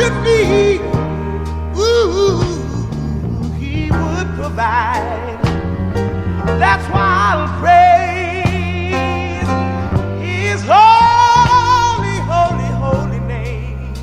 should be, ooh, he would provide. That's why I'll praise his holy, holy, holy name.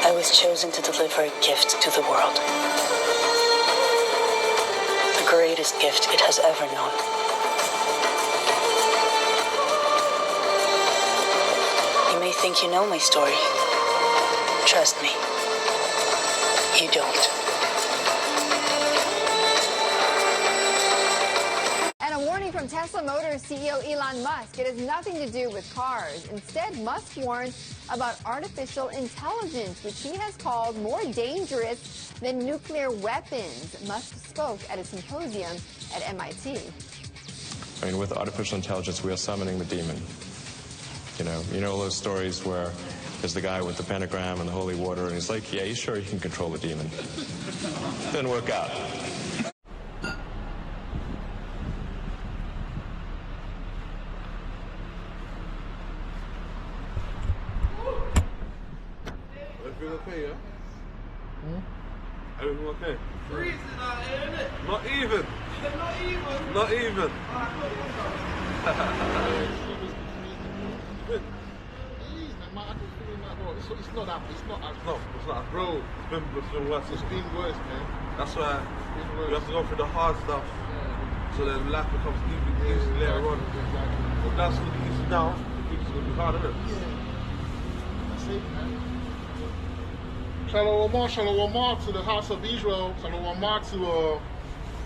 I was chosen to deliver a gift to the world. The greatest gift it has ever known. You may think you know my story. Trust me, you don't. And a warning from Tesla Motors CEO Elon Musk. It has nothing to do with cars. Instead, Musk warns about artificial intelligence, which he has called more dangerous than nuclear weapons. Musk spoke at a symposium at MIT. I mean, with artificial intelligence, we are summoning the demon. You know all those stories where there's the guy with the pentagram and the holy water, and he's like, yeah, you sure you can control the demon? Didn't work out. Everything okay, yeah? Everything okay? Freezing out here, isn't it? Not even. Not even. Not even. It's not that. No, it's not. Bro, It's been worse. it's been worse, man. That's why It's been we worse. have to go through the hard stuff, Yeah. so that life becomes easy later on. Exactly. But that's going to be easy now. The future's going to be hard, isn't it? That's it, man. Shalom to the house of Israel. Shalom to,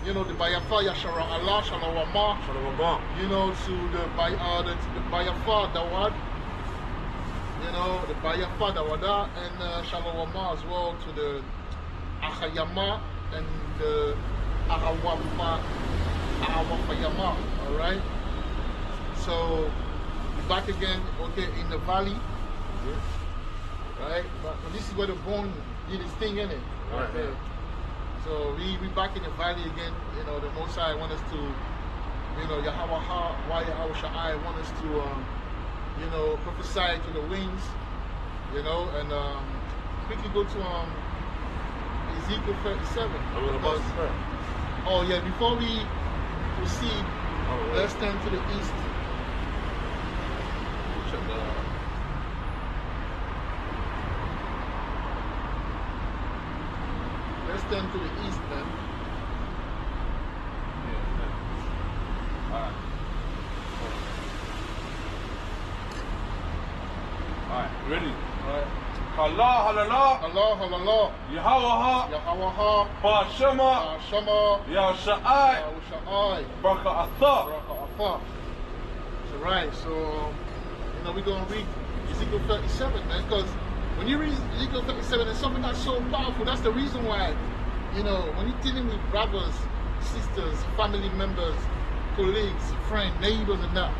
the Bayafa Yashara Allah. Shalom. Shalom. To the Bayafa Dawad. The Bayafa Dawada, and Shalom as well to the Achayama and the Ahawafayama. Alright? So, we're back again, okay, in the valley. Right? But this is where the bone did its thing, innit? Right there. So we back in the valley again. The Most High want us to, Yahweh Shai want us to, prophesy to the winds, and quickly go to Ezekiel 37. Because, oh yeah, before we proceed, let's turn to the east. check that out. Let's turn to the east, man. Alright, ready? Allah, Allah, Yahweh, Yahweh, Shema, Shama, Sha'ai, Sha'ai, Baraka Atha. So right, so we're gonna read Ezekiel 37, man, because when you read Ezekiel 37, it's something that's so powerful. That's the reason why, when you're dealing with brothers, sisters, family members, colleagues, friends, neighbors, and that,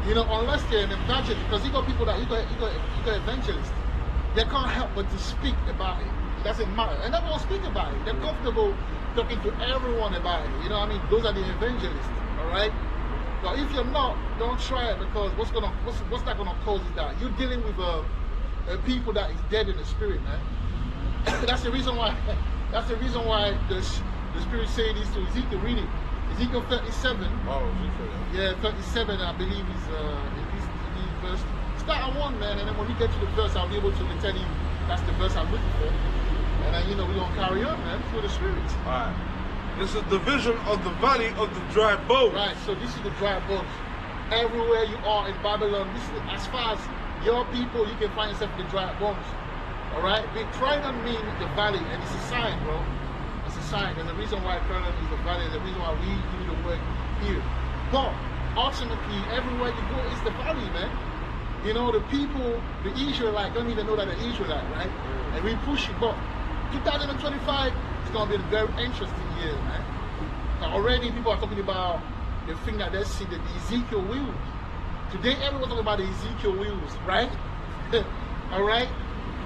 unless they're an evangelist, because you got people that you got evangelists, they can't help but to speak about it. It doesn't matter, and they won't speak about it. They're comfortable talking to everyone about it. You know what I mean? Those are the evangelists. All right. But if you're not, don't try it, because what's that gonna cause is that you're dealing with a people that is dead in the spirit, man. That's the reason why. That's the reason why the spirit say this to Ezekiel. Read it. Ezekiel 37. Oh, Ezekiel. Yeah, 37. I believe is in this verse. Start at 1, man, and then when we get to the verse, I'll be able to tell you that's the verse I'm looking for. And then we're gonna carry on, man, through the spirit. All right. This is the vision of the valley of the dry bones. Right. So this is the dry bones. Everywhere you are in Babylon, this is as far as your people, you can find yourself in the dry bones. All right. We Croydon mean the valley, and it's a sign, bro. It's a sign, and the reason why Croydon is the valley, the reason why we do the work here. But ultimately, everywhere you go is the valley, man. The people, the Israelite, don't even know that they're Israelite, right? And we push it, but 2025 is going to be a very interesting year, man. Already people are talking about the thing that they see, the Ezekiel wheels. Today everyone's talking about the Ezekiel wheels, right? All right?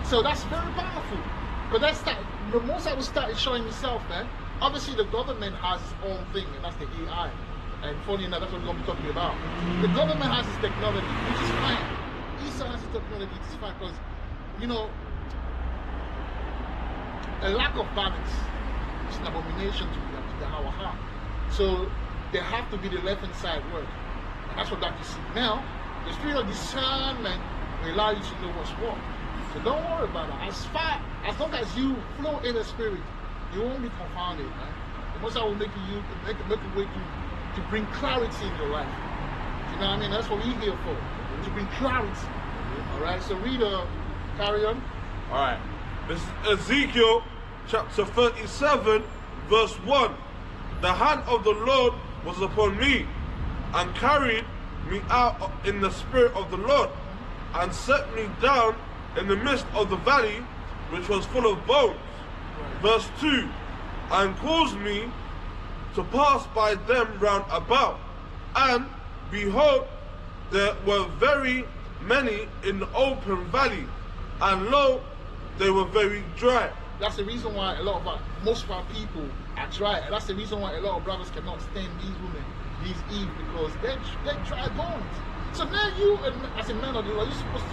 So that's very powerful. But the most I will start showing himself, man. Obviously, the government has its own thing, and that's the AI. And funny enough, that's what we're going to be talking about. The government has its technology, which is fine. Esau has its technology, which is fine, because, you know, a lack of balance is an abomination to our heart. So there have to be the left-hand side work. And that's what that you see. Now, the spirit of discernment will allow you to know what's what. So don't worry about it. As long as you flow in the spirit, you won't be confounded, man. The Most High will make a way to bring clarity in your life. You know what I mean? That's what we're here for. To bring clarity. Alright, so read carry on. Alright. This is Ezekiel chapter 37, verse 1. The hand of the Lord was upon me, and carried me out in the spirit of the Lord, and set me down in the midst of the valley, which was full of bones. Verse 2, and caused me to pass by them round about, and behold, there were very many in the open valley, and lo, they were very dry. That's the reason why most of our people are dry. And that's the reason why a lot of brothers cannot stand these women, these Eve, because they're dry bones. So now you, as a man of the Lord, you're supposed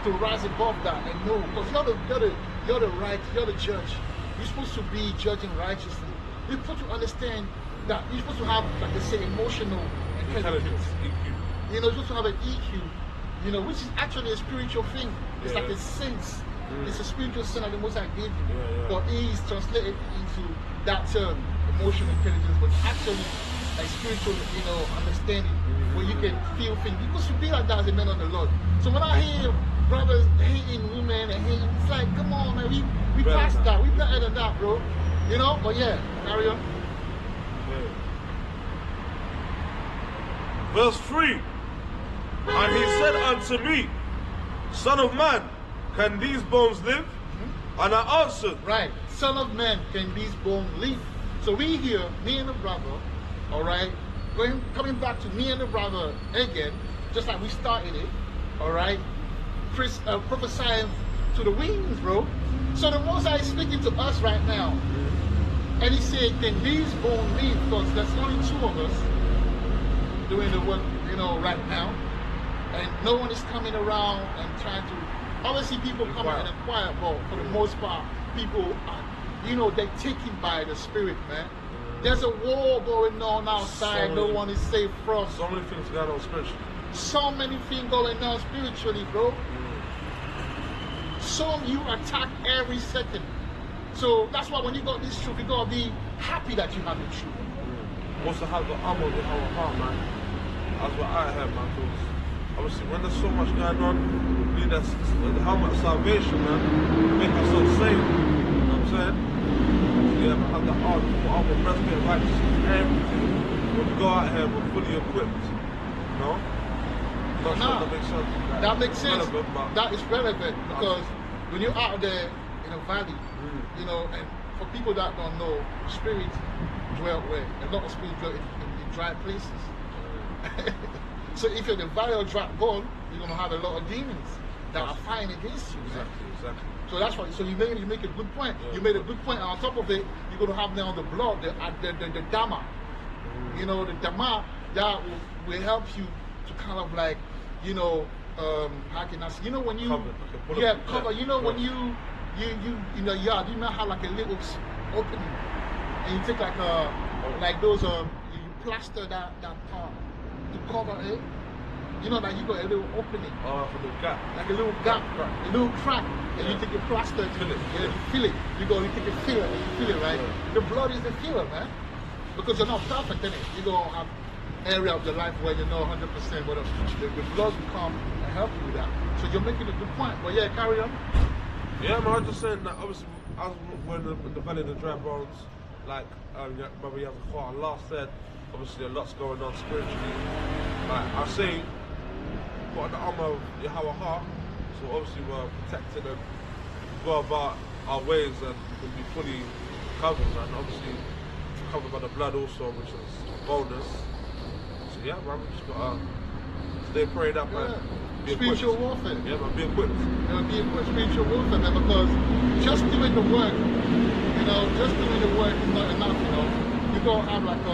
to rise above that and know, because you're the judge. You're supposed to be judging righteously. You're supposed to understand that you're supposed to have, like they say, emotional intelligence. EQ. You know, you're supposed to have an EQ, you know, which is actually a spiritual thing. It's like a sense. It's a spiritual sense that the Most High gave you. But he is translated into that term, emotional intelligence, but actually a spiritual, you know, understanding where you can feel things. Because you be like that as a man of the Lord. So when I hear brothers hating women and hating, it's like, come on, man, we past that. We better than that, bro. You know? But yeah, carry on. Verse 3, and he said unto me, Son of man, can these bones live? And I answered, right, Son of man, can these bones live? So we here, me and the brother, all right, coming back to me and the brother again, just like we started it, all right, prophesying to the winds, bro. So the Most High is speaking to us right now, and he said, can these bones live? Because there's only two of us doing the work, you know, right now, and no one is coming around and trying to. Obviously, people come out and inquire, but for the most part, people, you know, they're taken by the spirit, man. There's a war going on outside. No one is safe from. So many things going on spiritually. So many things going on spiritually, bro. Some you attack every second. So that's why when you got this truth, you gotta be happy that you have the truth. Wants to have the armor of our heart, man. That's what I have, man. Because obviously, when there's so much going on, we need the helmet of salvation, man. Make ourselves safe. You know what I'm saying? So yeah, man, have the armor, breastplate, righteousness, everything. When we go out here, we're fully equipped. You know? Not sure that makes sense. That makes sense. Relevant, that is relevant because when you're out there in a valley, you know, and for people that don't know, spirit dwell where? A lot of spirit dwell in dry places. So if you're the valley of dry bone, you're gonna have a lot of demons that are fighting against you. Exactly. So that's why. So you make a good point. You made a good point. And on top of it, you're gonna have now the blood, the dama. You know, the dama that will help you to kind of like, you know, how can I say? You know when you cover. You know when you in the yard, you might have like a little opening, and you take like those you plaster that part to cover it. You know that you got a little opening. Oh, for the gap. Like a little gap, a little crack, and you take a plaster and you fill it. You take a filler and you fill it, right? The blood is the filler, man. Because you're not perfect in it. You're gonna have area of your life where you know 100%, but the blood will come and help you with that. So you're making a good point. But yeah, carry on. Yeah, man, I was just saying that obviously I was when the valley of the dry bones, like Brother Yazakwa last said, obviously a lot's going on spiritually. Like I say, put on the armor of Yahweh, so obviously we're protected and go about our ways and we can be fully covered, and obviously covered by the blood also, which is a bonus. So yeah, man, we just gotta stay prayed up, man. spiritual warfare. Yeah, man, be equipped. You know, be equipped spiritual warfare, man, because just doing the work, you know, just doing the work is not enough, you know. You gotta have like a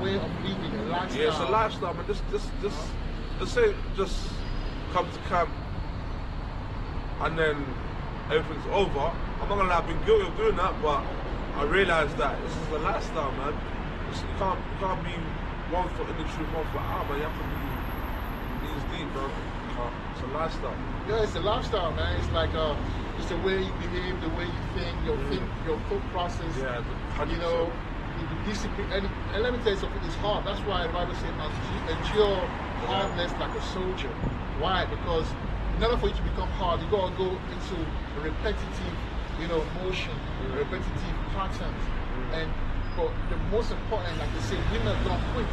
way of living, a lifestyle. Yeah, it's a lifestyle, man. Just say, just come to camp and then everything's over. I'm not gonna lie, I've been guilty of doing that, but I realised that this is a lifestyle, man. You can't be 1 foot in the truth, 1 foot out, man. You have to be knees deep, man. It's a lifestyle. Yeah, it's a lifestyle, man. It's like it's the way you behave, the way you think, your thought process. Yeah, you know, the discipline. And let me tell you something. It's hard. That's why the Bible says, endure hardness like a soldier. Why? Because in order for you to become hard, you gotta go into a repetitive, you know, motion, repetitive patterns. But the most important, like they say, women don't quit.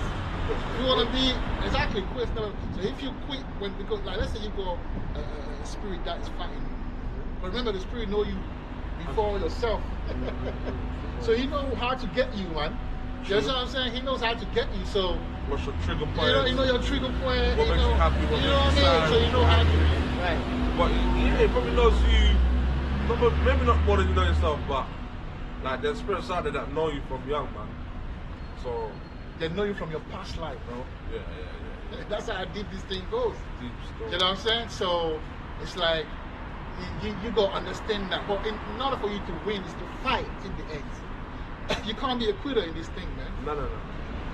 You want to be exactly quit. So if you quit because like let's say you go a spirit that is fighting, but remember the spirit know you before yourself. So he know how to get you, man. You know what I'm saying? He knows how to get you. So what's your trigger point? You know your trigger point. What makes you happy? What you know what I mean? So you know how to. Right. But he probably knows you. Maybe not more than you know yourself, but like there's spirits out there that know you from young, man. So they know you from your past life, bro. Yeah. That's how deep this thing goes. Deep story. You know what I'm saying? So it's like you gotta understand that. But in order for you to win is to fight in the end. You can't be a quitter in this thing, man. No.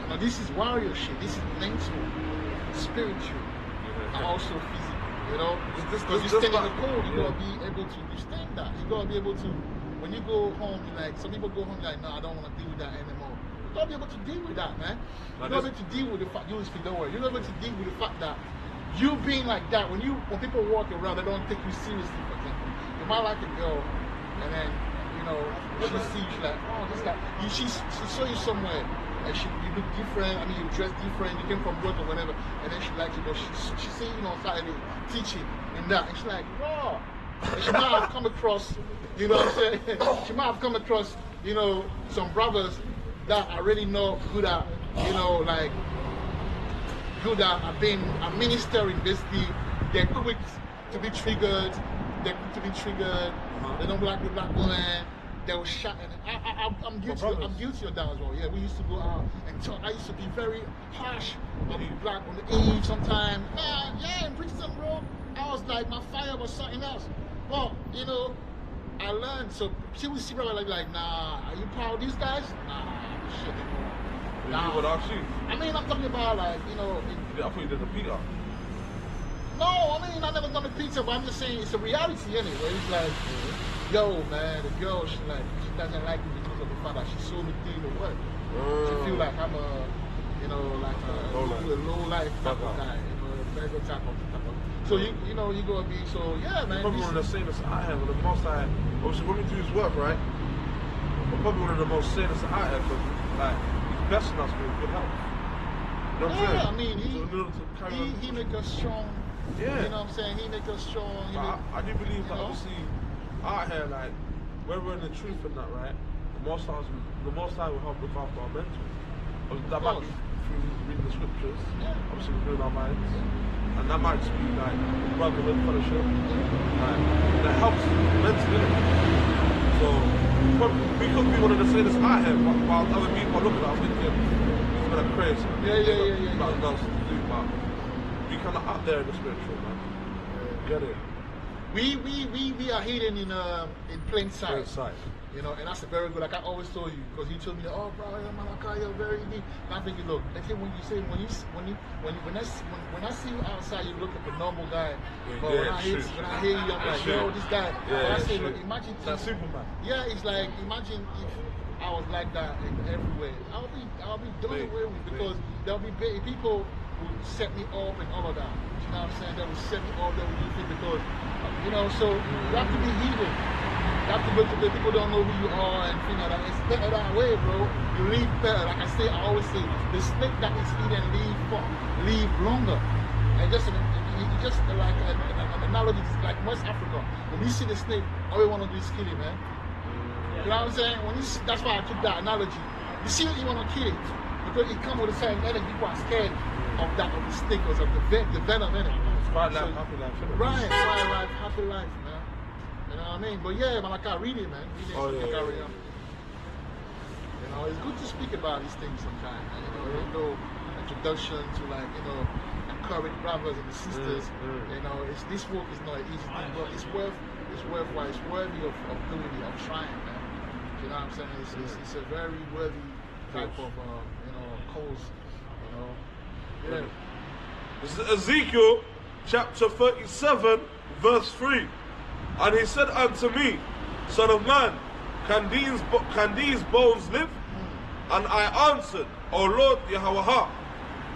Now this is warrior shit. This is mental, spiritual, and also physical. You know, because you stand in the cold, you gotta be able to withstand that. You gotta be able to. When you go home, like some people go home like, no, I don't want to deal with that anymore. You gotta be able to deal with that, man. You gotta be able to deal with the fact you don't worry. You gotta be able to deal with the fact that you being like that, when people walk around, they don't take you seriously. For example, you might like a girl, and then you know she sees you like, oh, this guy. She saw you somewhere, and you look different. I mean, you dress different. You came from work or whatever, and then she likes you. But she see you on Saturday teaching and that, and she's like, wow. And she might have come across, you know what I'm saying? She might have come across, you know, some brothers that I really know good at, you know, like good at being a ministering. Basically, they're quick to be triggered. They're quick to be triggered. They don't like the black woman. They were shot, and I'm guilty. I'm guilty of that as well. Yeah, we used to go out and talk. I used to be very harsh on the black on the eve sometimes. Yeah, in Brixton, bro. I was like, my fire was something else. But you know, I learned. So she would see brother like, nah, are you proud of these guys? Nah, shit. Nah. You would ask you. I mean, I'm talking about like, you know. I thought you did a Peter. No, I mean, I never done a pizza, but I'm just saying it's a reality anyway. It's like, yo, man, the girl, she doesn't like me because of the fact that she saw me doing the work. She feel like I'm a, you know, like a low life type of guy, you know, a beggar type of. So you know, you gotta be so yeah, man. Probably one of the sanest I have, and the most I obviously when we do his work, right? But probably one of the most sanest I have, because like he's blessing us with good health. You know what I'm saying? I mean, he make us strong. Yeah. You know what I'm saying? He make us strong. I do believe that obviously out here, like when we're in the truth and that, right? The most High will help look after our mental. That might be through reading the scriptures, obviously renewing our minds. And that might just be like brotherhood, fellowship. Like, that helps mentally. So we could be one of the sanest out here, while other people are looking at us thinking he's gonna crazy. Yeah. Nothing else to do, but we kind of out there in the spiritual, man. Get it? We are hidden in plain sight. Plain sight. You know, and that's a very good. Like I always told you, because you told me, oh, bro, you're very deep. And I'm thinking, look, I think when I see you outside, you look like a normal guy. But when I hear you, I'm like, yo, this guy. Yeah, I say, look, imagine that's Superman. Yeah, it's like imagine if I was like that everywhere. I'll be done away with, because there'll be people who set me up and all of that. You know what I'm saying? They will set me up, they will do things because, you know, so you have to be hidden. You have to go to the people don't know who you are and things like that. It's better that way, bro. You live better. Like I always say, the snake that is hidden live longer. And just like an analogy, like West Africa. When you see the snake, all we want to do is kill it, man. You know what I'm saying? That's why I took that analogy. You see it, you want to kill it. Because it comes with a certain energy. People are scared of the snake because of the venom in it. It's quite like happy life, isn't it? Right, happy life, man. You know what I mean? But yeah, man, I can't read it, man. Read it, Oh, yeah, carry yeah, on. You know, it's good to speak about these things sometimes. Man. You know, no introduction to like, you know, encourage brothers and sisters. You know, this work is not an easy thing, but it's worthwhile. It's worthy of doing it, of trying, man. You know what I'm saying? It's a very worthy type of you know, cause. You know, yeah. This is Ezekiel chapter 37, verse 3. And he said unto me, Son of man, can these bones live? And I answered, O Lord Yahweh,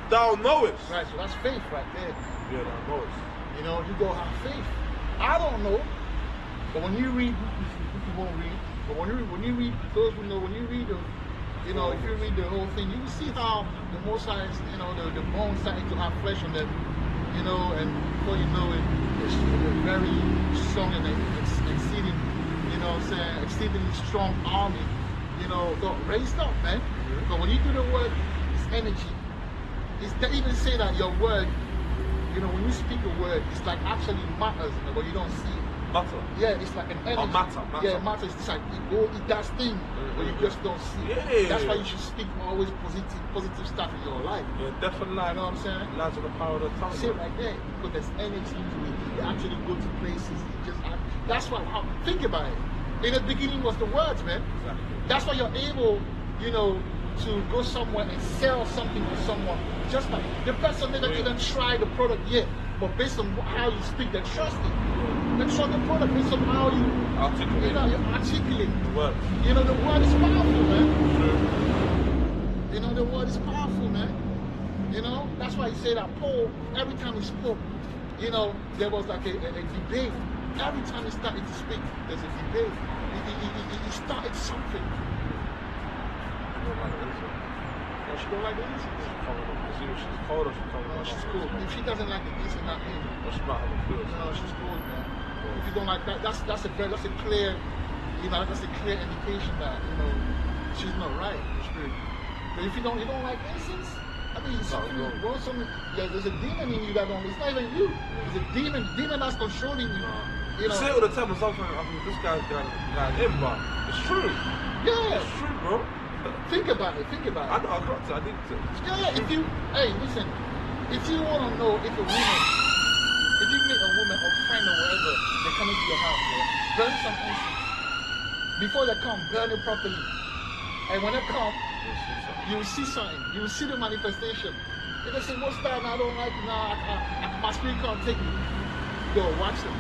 thou knowest. Right, so that's faith right there. Yeah, thou knowest. You know, you go have faith. I don't know, but when you read, you won't read. But when you read, those who know, when you read them, you know, if you read the whole thing, you will see how the Most High, you know, the bones starting to have flesh on them, you know, and before you know it, it's a very strong and exceeding, you know, saying exceedingly strong army, you know, got raised up, man. But when you do the work, it's energy. They even say that your word, you know, when you speak a word, it's like actually matters, you know, but you don't see it. Matter. Yeah, it's like an energy. Matter. Yeah, it matters. It's like it does thing, but you just don't see it. Yeah. That's why you should speak always positive stuff in your life. Yeah, definitely. You know what I'm saying? Lies of the power of the tongue. Sit right there, because there's energy to it. You actually go to places. You just that's why. Think about it. In the beginning was the words, man. Exactly. That's why you're able, you know, to go somewhere and sell something to someone. Just like the person didn't even try the product yet, but based on how you speak, they trust it. They trust the product based on how you Articulate. You know, you articulate. The word. You know, the word is powerful, man. You know, the word is powerful, man. You know, that's why he said that Paul, every time he spoke, you know, there was like a debate. Every time he started to speak, there's a debate. He started something. Oh, she don't like the incense. She's cold or she's cold? No, she's cool. If she doesn't like the incense, not me. Or she might have a feel. No, she's cool, man. If you don't like that, that's a clear, you know, that's a clear indication that, you know, she's not right in the spirit. But if you don't like incense, I mean, there's a demon in you that don't. It's not even you. It's a demon that's controlling you. You know. You say it all the time, and sometimes I think this guy's got him, but it's true. Yeah. It's true, bro. Think about it. I know, I got to, I think to. Yeah, listen, if you want to know if you meet a woman or friend or whatever, they come into your house, yeah, burn some incense. Before they come, burn it properly. And when they come, you will see something. You will see the manifestation. If they say, what's that? I don't like it. Nah, my spirit can't take it. Go, watch them.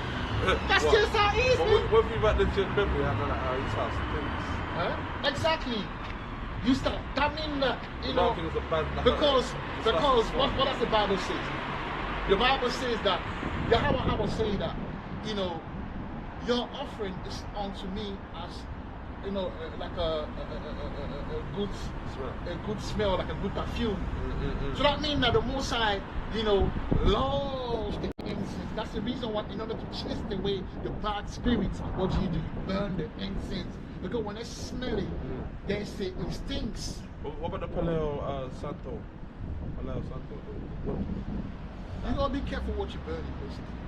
That's just how it is, man. What if you back to your memory, having like how his house things? Huh? Exactly. You start, that means that, you know, because what does the Bible say? The Bible says that, Yahweh will say that, you know, your offering is unto me as, you know, like a good smell, like a good perfume. So that means that the Most High, you know, loves the incense. That's the reason why, in order to chase away the bad spirits, what do? You burn the incense. Because when they smell it, they say it stinks. What about the Paleo Santo? You gotta be careful what you burn,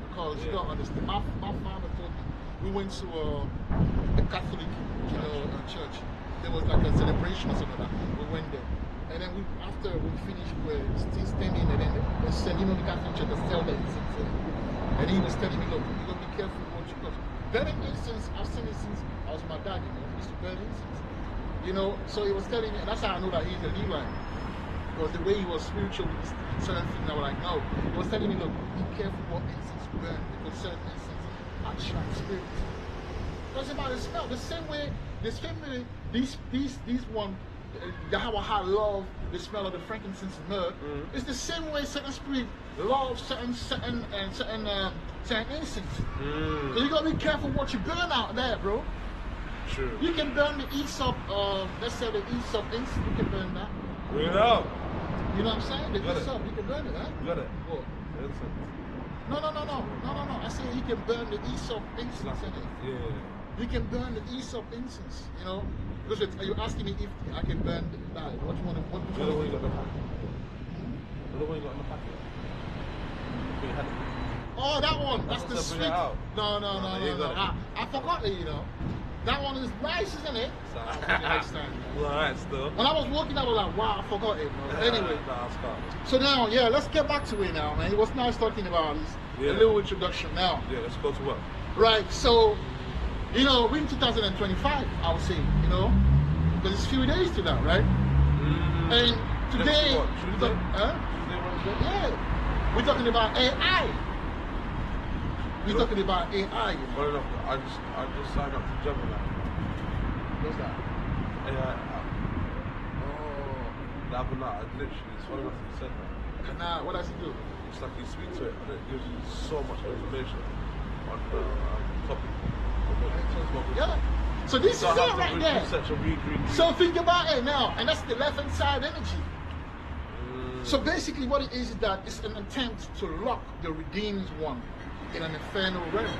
because you don't understand. My father told me, we went to a Catholic, you know, church. There was like a celebration or something like that. We went there, and then after we finished, we were still standing, and then they said, you know, the Catholic church, they sell the incense there. And he was telling me, look, you gotta be careful what you burn. Burning incense, I've seen it since I was my dad, you know, he used to burn incense. You know, so he was telling me, and that's how I know that he's a Levite. Because the way he was spiritual with certain things, I was like, no. He was telling me, look, be careful what incense you burn, because certain incense attract spirits. Doesn't matter the smell. The same way these one, Yahweh love the smell of the frankincense and myrrh. It's the same way certain spirit love certain incense. So you gotta be careful what you burn out there, bro. True. You can burn the Aesop, let's say the Aesop incense, you can burn that. Bring it out. You know what I'm saying? The Aesop, you can burn it, huh? You got it. What? Incense. No. I said you can burn the Aesop incense in it. Yeah. You can burn the Aesop incense, you know? Because you're asking me if I can burn that. What you want to, what The other one you got in the packet. The other one you got in the packet. You had it. Oh, that one. That's the Bring it sweet. out. No. you got it. I forgot it, you know. That one is nice, isn't it? I'll bring it next time. Well, alright, still. When I was walking, I was like, wow, I forgot it, bro. Anyway. Nah, it's calm. So now, yeah, let's get back to it now, man. It was nice talking about this. Yeah. A little introduction now. Yeah, let's go to work. Right, so, you know, we're in 2025, I would say, you know, because it's a few days to that, right? And today, Tuesday? huh? Tuesday, Wednesday? Yeah, we're talking about AI. We're talking about AI. You know? Well enough, I just signed up to Gemini. What's that? Yeah. Oh. Nah, but nah, I literally, it's funny enough that you said that. And now, what does it do? It's like you speak to it and it gives you so much information on the topic. Yeah. So this is So I it have to right there. research and read. So think about it now, and that's the left-hand side energy. So basically what it is that it's an attempt to lock the redeemed one in an infernal realm.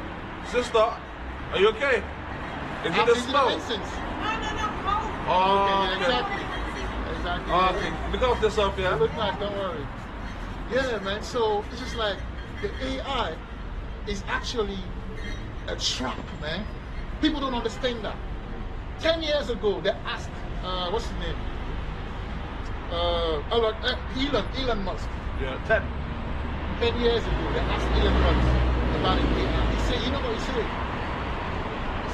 Sister, are you okay? Is it the smell? Incense. Oh, Okay, yeah, exactly. Exactly. Oh, okay, look after yourself, yeah? Look like, don't worry. Yeah, man. So it's just like the AI is actually a trap, man. People don't understand that. 10 years ago, they asked, what's his name? Elon Musk. Yeah, 10. 10 years ago, they asked Elon Musk about it. He said, you know what he said? He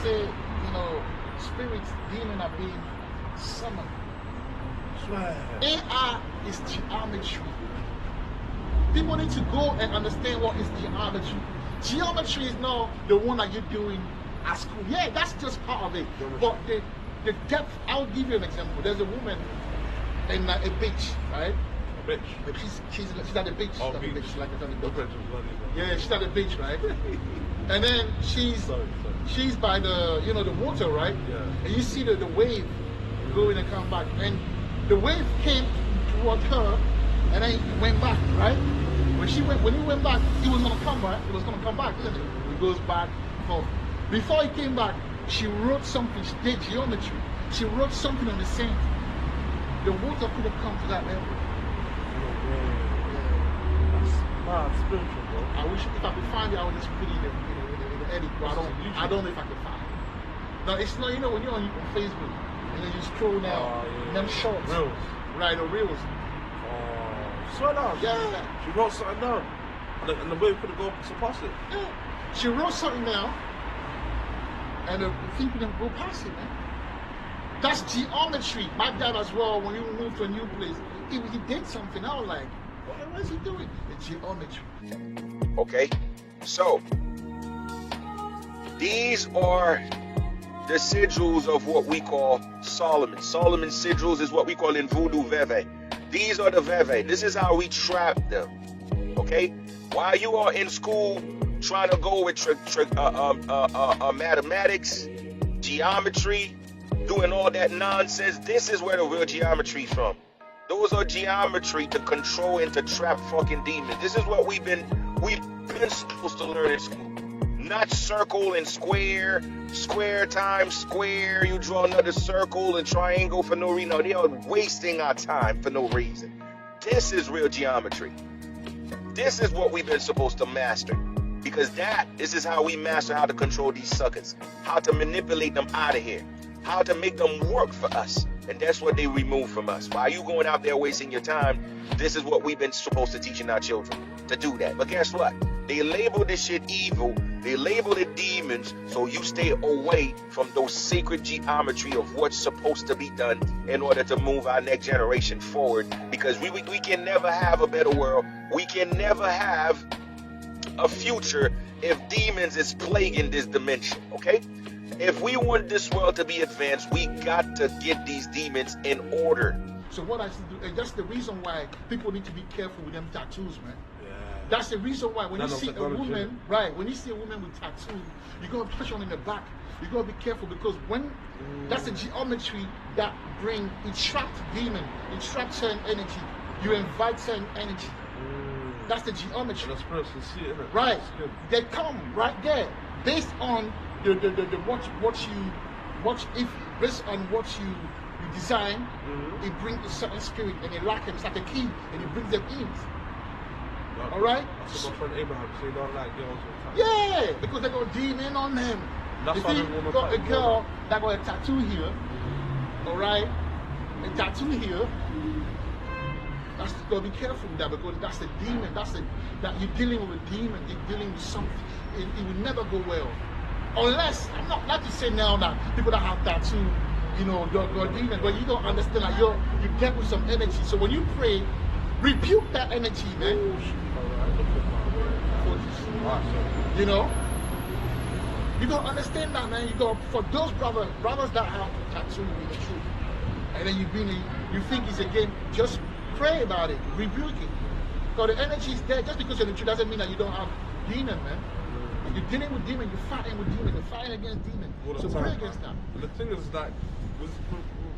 said, you know, spirits, demons are being summoned. Swear. AI is geometry. People need to go and understand what is geometry. Geometry is not the one that you're doing at school. Yeah, that's just part of it. But the depth, I'll give you an example. There's a woman in a beach, right? A bitch. But she's at the beach. Oh, She's at the beach. beach, like it's on the No beach. prejudice, bloody hell. Yeah, she's at the beach, right? And then she's by the, you know, the water, right? Yeah. And you see the wave going and come back. And the wave came toward her and then it went back, right? When he went back, it was gonna come back. It was gonna come back, isn't it? It goes back, forth. Before he came back, she wrote something. She did geometry. She wrote something on the sand. The water could have come to that level. That's mad spiritual, bro. I wish if I could find it, I would just put it in the edit. But I don't know if I can find it. No, it's not. You know when you're on Facebook and then you scroll down, them shorts, Reels. right? Or reels. Oh, swear down. Yeah. She wrote something down. And the wave couldn't go surpass it. Yeah. She wrote something down, and the thing couldn't go past it, man. That's geometry. My dad as well, when he moved to a new place, he did something. I was like, what is he doing? It's geometry. Okay, so these are the sigils of what we call Solomon. Solomon's sigils is what we call in voodoo veve. These are the veve. This is how we trap them. Okay, while you are in school trying to go with mathematics, geometry, doing all that nonsense, this is where the real geometry is from. Those are geometry to control and to trap fucking demons. This is what we've been supposed to learn in school. Not circle and square, square times square. You draw another circle and triangle for no reason. No, they are wasting our time for no reason. This is real geometry. This is what we've been supposed to master. Because this is how we master how to control these suckers. How to manipulate them out of here. How to make them work for us. And that's what they remove from us. While you going out there wasting your time, this is what we've been supposed to teaching our children, to do that. But guess what? They label this shit evil. They label it demons, so you stay away from those sacred geometry of what's supposed to be done in order to move our next generation forward. Because we can never have a better world. We can never have a future if demons is plaguing this dimension, okay? If we want this world to be advanced, we got to get these demons in order. So what I should do, and that's the reason why people need to be careful with them tattoos, man. Yeah. That's the reason why when you see a Nanotechnology. woman, right, when you see a woman with tattoos, you gotta push on in the back. You gotta be careful because when that's the geometry that it traps demon, it traps certain energy. You invite certain energy. That's the geometry. And the spirits can see it, innit? Right. It's good. They come right there based on based on what you design, it brings a certain spirit and it locks them. It's like a key and it brings them in. All right? That's what my friend Abraham said. He don't like girls with tattoos. Yeah, because they got a demon on them. That's You why see, they want to got a tattoo girl that got a tattoo here. All right, a tattoo here. That's gotta be careful with that because that's a demon. That you're dealing with a demon. You're dealing with something. It will never go well, unless I'm not to say now that people that have tattoo, you know, got demon, but you don't understand that you get with some energy. So when you pray, rebuke that energy, man. You know, you gotta understand that, man. You got for those brothers that have tattoo in the truth, and then you think it's a game. Just pray about it, rebuke it. Because the energy is there. Just because you're in the truth doesn't mean that you don't have demon, man. You're dealing with demon. You're fighting with demon. You're fighting against demon. So pray against that. And the thing is, like,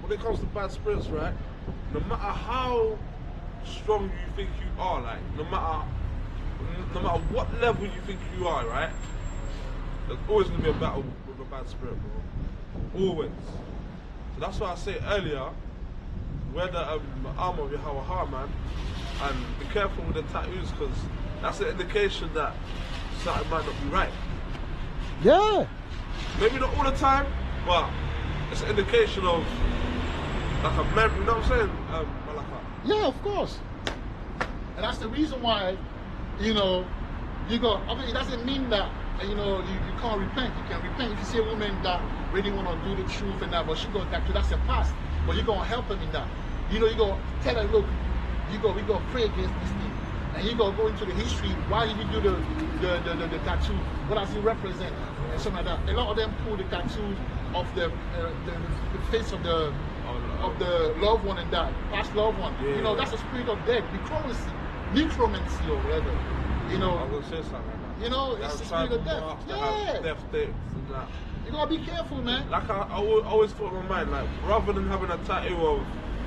when it comes to bad spirits, right? No matter how strong you think you are, like, no matter what level you think you are, right? There's always gonna be a battle with a bad spirit, bro. Always. So that's why I say earlier, wear the arm of your Hawaha, man, and be careful with the tattoos, because that's an indication that something might not be right. Yeah. Maybe not all the time, but it's an indication of like a memory. You know what I'm saying, Malaka? Yeah, of course. And that's the reason why, you know, you go. I mean, it doesn't mean that you know you can't repent. You can repent if you see a woman that really want to do the truth and that, but she got that. That's her past. But you're gonna help them in that. You know, you go tell her, look, we go pray against this thing, and you go into the history. Why did you do the tattoo? What does it represent? And something like that. A lot of them pull the tattoo of the face of the loved one and that past loved one. Yeah, you know, that's a spirit of death, necromancy or whatever. You know, I will say something like that. You know, it's the spirit of death. Yeah. Death dates and that. You gotta be careful, man. Like I always thought in my mind, like rather than having a tattoo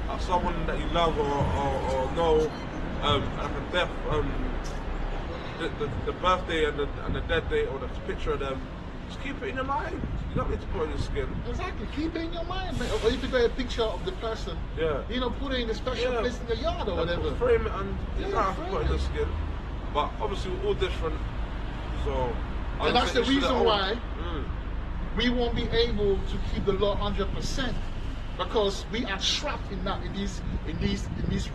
of someone that you love or know, like a death, the birthday and the dead date or the picture of them, just keep it in your mind. You don't need to put it in your skin. Exactly, keep it in your mind, man. Or if you got a picture of the person, you know, put it in a special place in the yard or whatever. Frame it and you don't have to put it in your skin. But obviously we're all different, so. And that's the reason why we won't be able to keep the law 100%, because we are trapped in that in this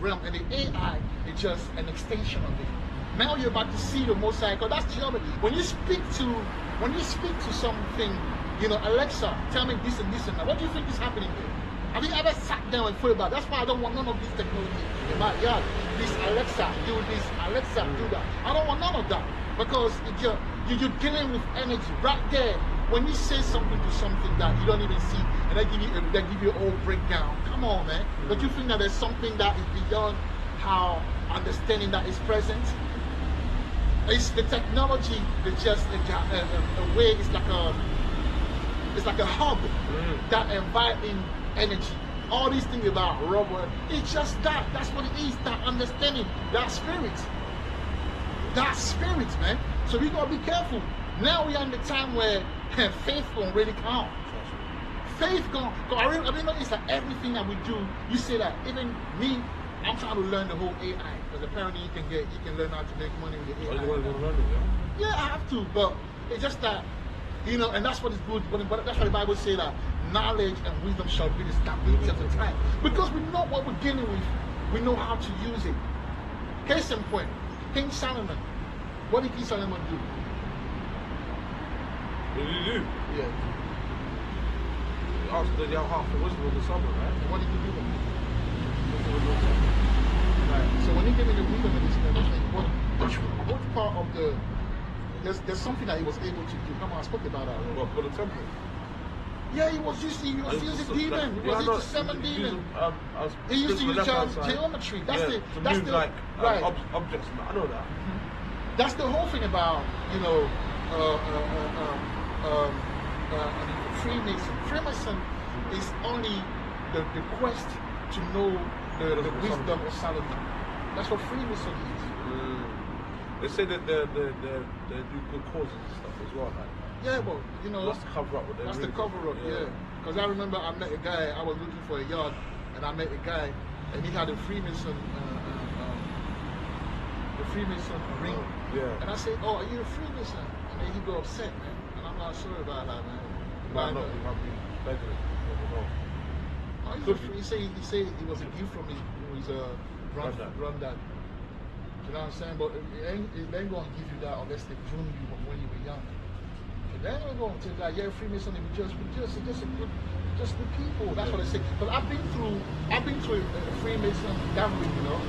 realm, and the AI is just an extension of it. Now you're about to see the Most High, because that's geometry. When you speak to something, you know, Alexa, tell me this and this and that. What do you think is happening there? Have you ever sat down and thought about it? That's why I don't want none of this technology in my yard. This Alexa, do this. Alexa, do that. I don't want none of that, because you're dealing with energy right there. When you say something to something that you don't even see, and they give you a whole breakdown. Come on, man. Don't you think that there's something that is beyond how understanding that is present? It's the technology. It's just a way. It's like a hub that inviting energy. All these things about rubber, it's just that. That's what it is. That understanding, that spirit, man. So we gotta be careful. Now we are in the time where faith gonna really count. Faith gonna. I really notice that everything that we do, you say that. Even me, I'm trying to learn the whole AI, because apparently you can learn how to make money with the AI. Oh, you want to learn it, yeah? Yeah, I have to, but it's just that, you know, and that's what is good. But that's why the Bible say that knowledge and wisdom shall be the stability of the time, because we know what we're dealing with. We know how to use it. Case in point, King Solomon. What did King Solomon do? What did you do? Yeah. You asked, did you have half the wisdom of the summer, right? And what did he do? Right. So when he gave me the wisdom of this kind of thing, what part of the there's something that he was able to do. Come on, I spoke about that. What, for the temple? Yeah, he was using demon. He was using summon demon. He used to use geometry. That's the like right. Objects. I know that. That's the whole thing about, you know, Freemason. Freemason is only the quest to know the wisdom of Solomon. That's what Freemason is. They say that they do good causes and stuff as well. Like. Yeah, well, you know, that's the cover up. That's the cover up, yeah. Because I remember I met a guy. I was looking for a yard, and I met a guy, and he had a Freemason Freemason ring. Yeah. And I said, oh, are you a Freemason? And then he go upset, man. And I'm not sorry about that, man. Why not? You might be begging. You never know. Oh, he said it was a gift from his granddad. You know what I'm saying? But it ain't going to give you that unless they groom you when you were young. They ain't going to tell you that, yeah, Freemason, just the people. That's what I say. But I've been through a Freemason gathering, you know.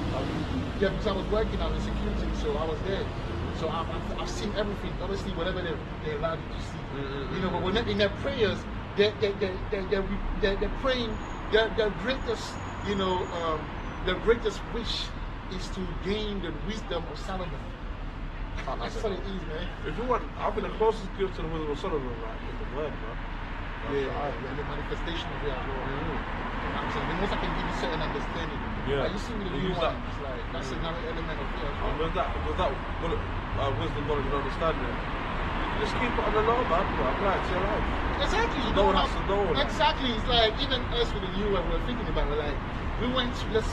Yeah, because I was working, I was in security, so I was there. So I've seen everything. Obviously, whatever they allowed you to see, you know. But when in their prayers, they're praying. Their greatest, you know, their greatest wish is to gain the wisdom of Solomon. That's what it is, man. If you want, I've been the closest gift to the wisdom of Solomon, like in the word, man. Yeah, the manifestation of it as well. The most I can give you certain understanding. Yeah. Like you see with the new one, it's like that's another element of it as well. With that wisdom, knowledge, and understanding, just keep it on the low, man. Apply it to your life. Exactly. No one has to know. Exactly. It's like even us with the new one, we're thinking about it. Like we went to let's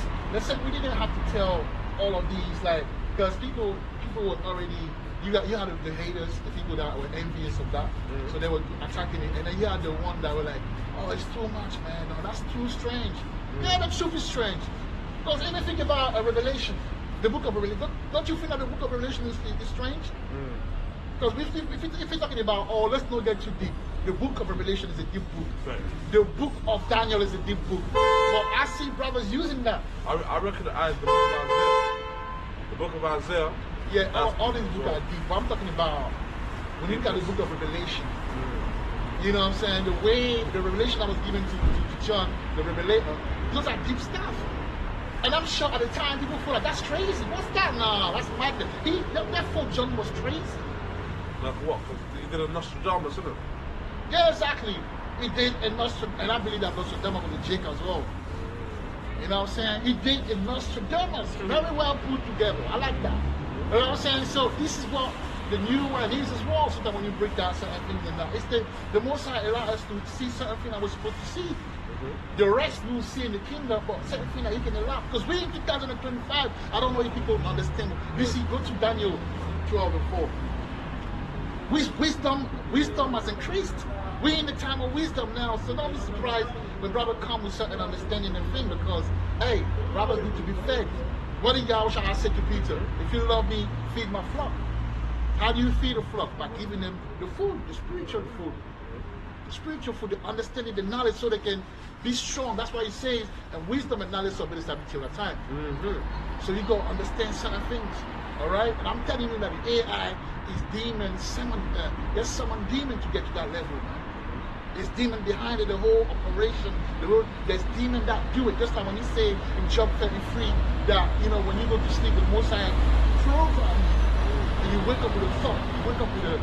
say we didn't have to tell all of these, like, because people were already. You had the haters, the people that were envious of that, so they were attacking it, and then you had the one that were like, "Oh, it's too much, man. No, that's too strange." Yeah, the truth is strange. Because even think about a Revelation, the book of Revelation. Don't you think that the book of Revelation is strange? Because if you're talking about, oh, let's not get too deep. The book of Revelation is a deep book. Right. The book of Daniel is a deep book. But I see brothers using that. I recognize the book of Isaiah. The book of Isaiah. Yeah, all these books are deep. But I'm talking about when you look at the book of Revelation. You know what I'm saying? The way the revelation that was given to John, the revelator, those are deep stuff. And I'm sure at the time people thought like, that's crazy. What's that? No, that's madness. Therefore John was crazy. Like what? Because he did a Nostradamus, isn't it? Yeah, exactly. He did a Nostradamus, and I believe that Nostradamus was a Jake as well. You know what I'm saying? He did a Nostradamus, very well put together. I like that. You know what I'm saying? So this is what the new one is as well, so that when you break down certain things and that, it's the most I allow us to see certain things that we're supposed to see. The rest we'll see in the kingdom, but certain things that you can allow. Because we in 2025, I don't know if people understand. You see, go to Daniel 12 and 4. Wisdom has increased. We're in the time of wisdom now, so don't be surprised when brother come with certain understanding and thing, because hey, brothers need to be fed. What did Yahushua say to Peter? If you love me, feed my flock. How do you feed a flock? By giving them the food, the spiritual food. The spiritual food, the understanding, the knowledge, so they can be strong. That's why he says, and wisdom and knowledge of it is till the time. So you go understand certain things. Alright? And I'm telling you that the AI is demon, there's someone demon to get to that level, man. There's demon behind it, the whole operation. There's demon that do it. Just like when he say in Job 33 that, you know, when you go to sleep with Mosai program, and you wake up with a thought, you wake up with the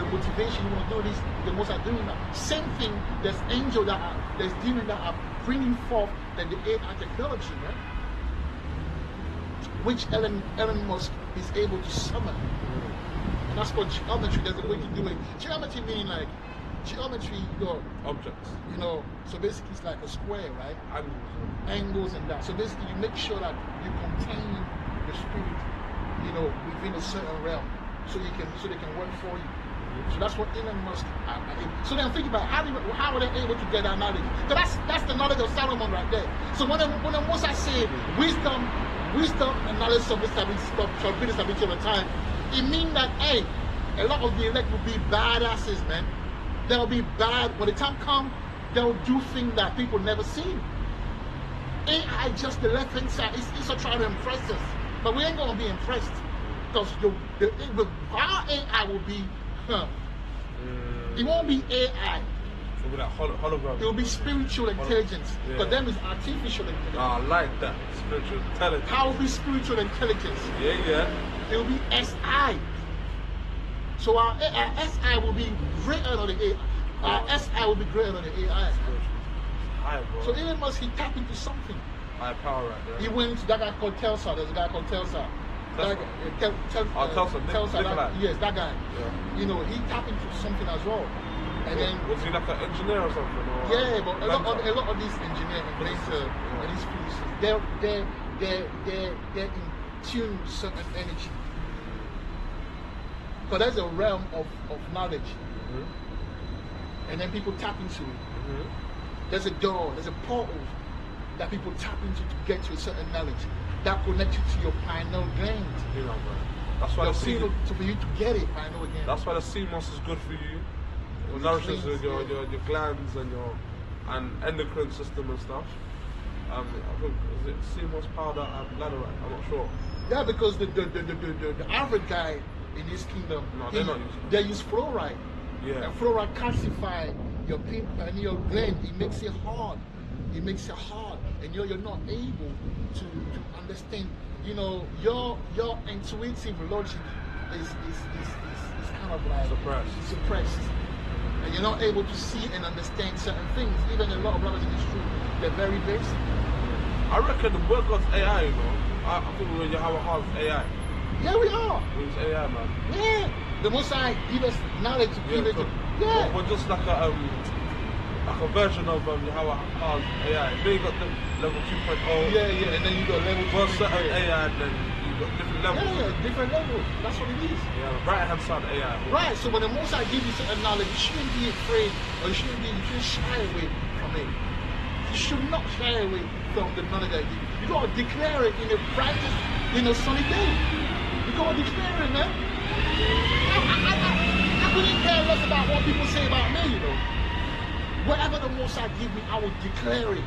motivation, you want to do this, the Mosai doing that. Same thing, there's there's demon that are bringing forth the AI technology, man. Which Elon Musk is able to summon. And that's called geometry. There's a way to do it. Geometry meaning like, geometry, you got objects. You know, so basically it's like a square, right? Angles and that. So basically you make sure that you contain the spirit, you know, within a certain realm, so they can work for you. So that's what Elon Musk. So then think about how are they able to get that knowledge? Because that's the knowledge of Solomon right there. So when I say wisdom and knowledge shall be established over time, it means that hey, a lot of the elect will be badasses, man. They'll be bad. When the time comes, they'll do things that people never seen. AI just the left hand side. It's trying to impress us. But we ain't going to be impressed. Because our AI will be, it won't be AI. It'll be like hologram. It will be spiritual intelligence. Because them is artificial intelligence. I like that. Spiritual intelligence. How will be spiritual intelligence? Yeah. It will be SI. So our SI will be greater than the AI. Our SI will be greater than the AI. High, bro. So Elon Musk, he tapped into something. High power right there. He went into that guy called Telsa. There's a guy called Telsa. Telsa. Yes, that guy. Yeah. You know, he tapped into something as well. And then was he like an engineer or something? Or yeah, but a lot of these engineers and these physicists, they're in tune with certain energy. But there's a realm of knowledge. And then people tap into it. There's a door, there's a portal that people tap into to get to a certain knowledge. That connects you to your pineal gland. You know, man. That's why for you to get it, pineal gland. That's why the sea moss is good for you. It nourishes your glands and your endocrine system and stuff. I think, is it sea moss powder and bladderwrack? I'm not sure. Yeah, because the average guy in this kingdom, they're not using it. They use fluoride. Yeah. And fluoride calcifies your pineal gland. It makes it hard. It makes it hard, and you're not able to understand. You know, your intuitive logic is kind of like suppressed, and you're not able to see and understand certain things. Even a lot of brothers in this room, they're very basic. I reckon the word God's AI, you know. I think we're Yahweh Hard's AI. Yeah, we are. It's AI, man. Yeah. The Most High give us knowledge to give it. Yeah. We're just like a version of Yahweh Hard's AI. Then you got the level 2.0. Yeah, and then you got level 2. Certain AI, and then you got different levels. Yeah, different levels. That's what it is. Yeah, right hand side AI. Right. So when the Most High gives you certain knowledge, you shouldn't be afraid, or you shouldn't shy away from it. You should not shy away from the knowledge that you. You gotta declare it in a practice, sunny day. You gotta declare it, man. I couldn't care less about what people say about me, you know. Whatever the Most High give me, I will declare it.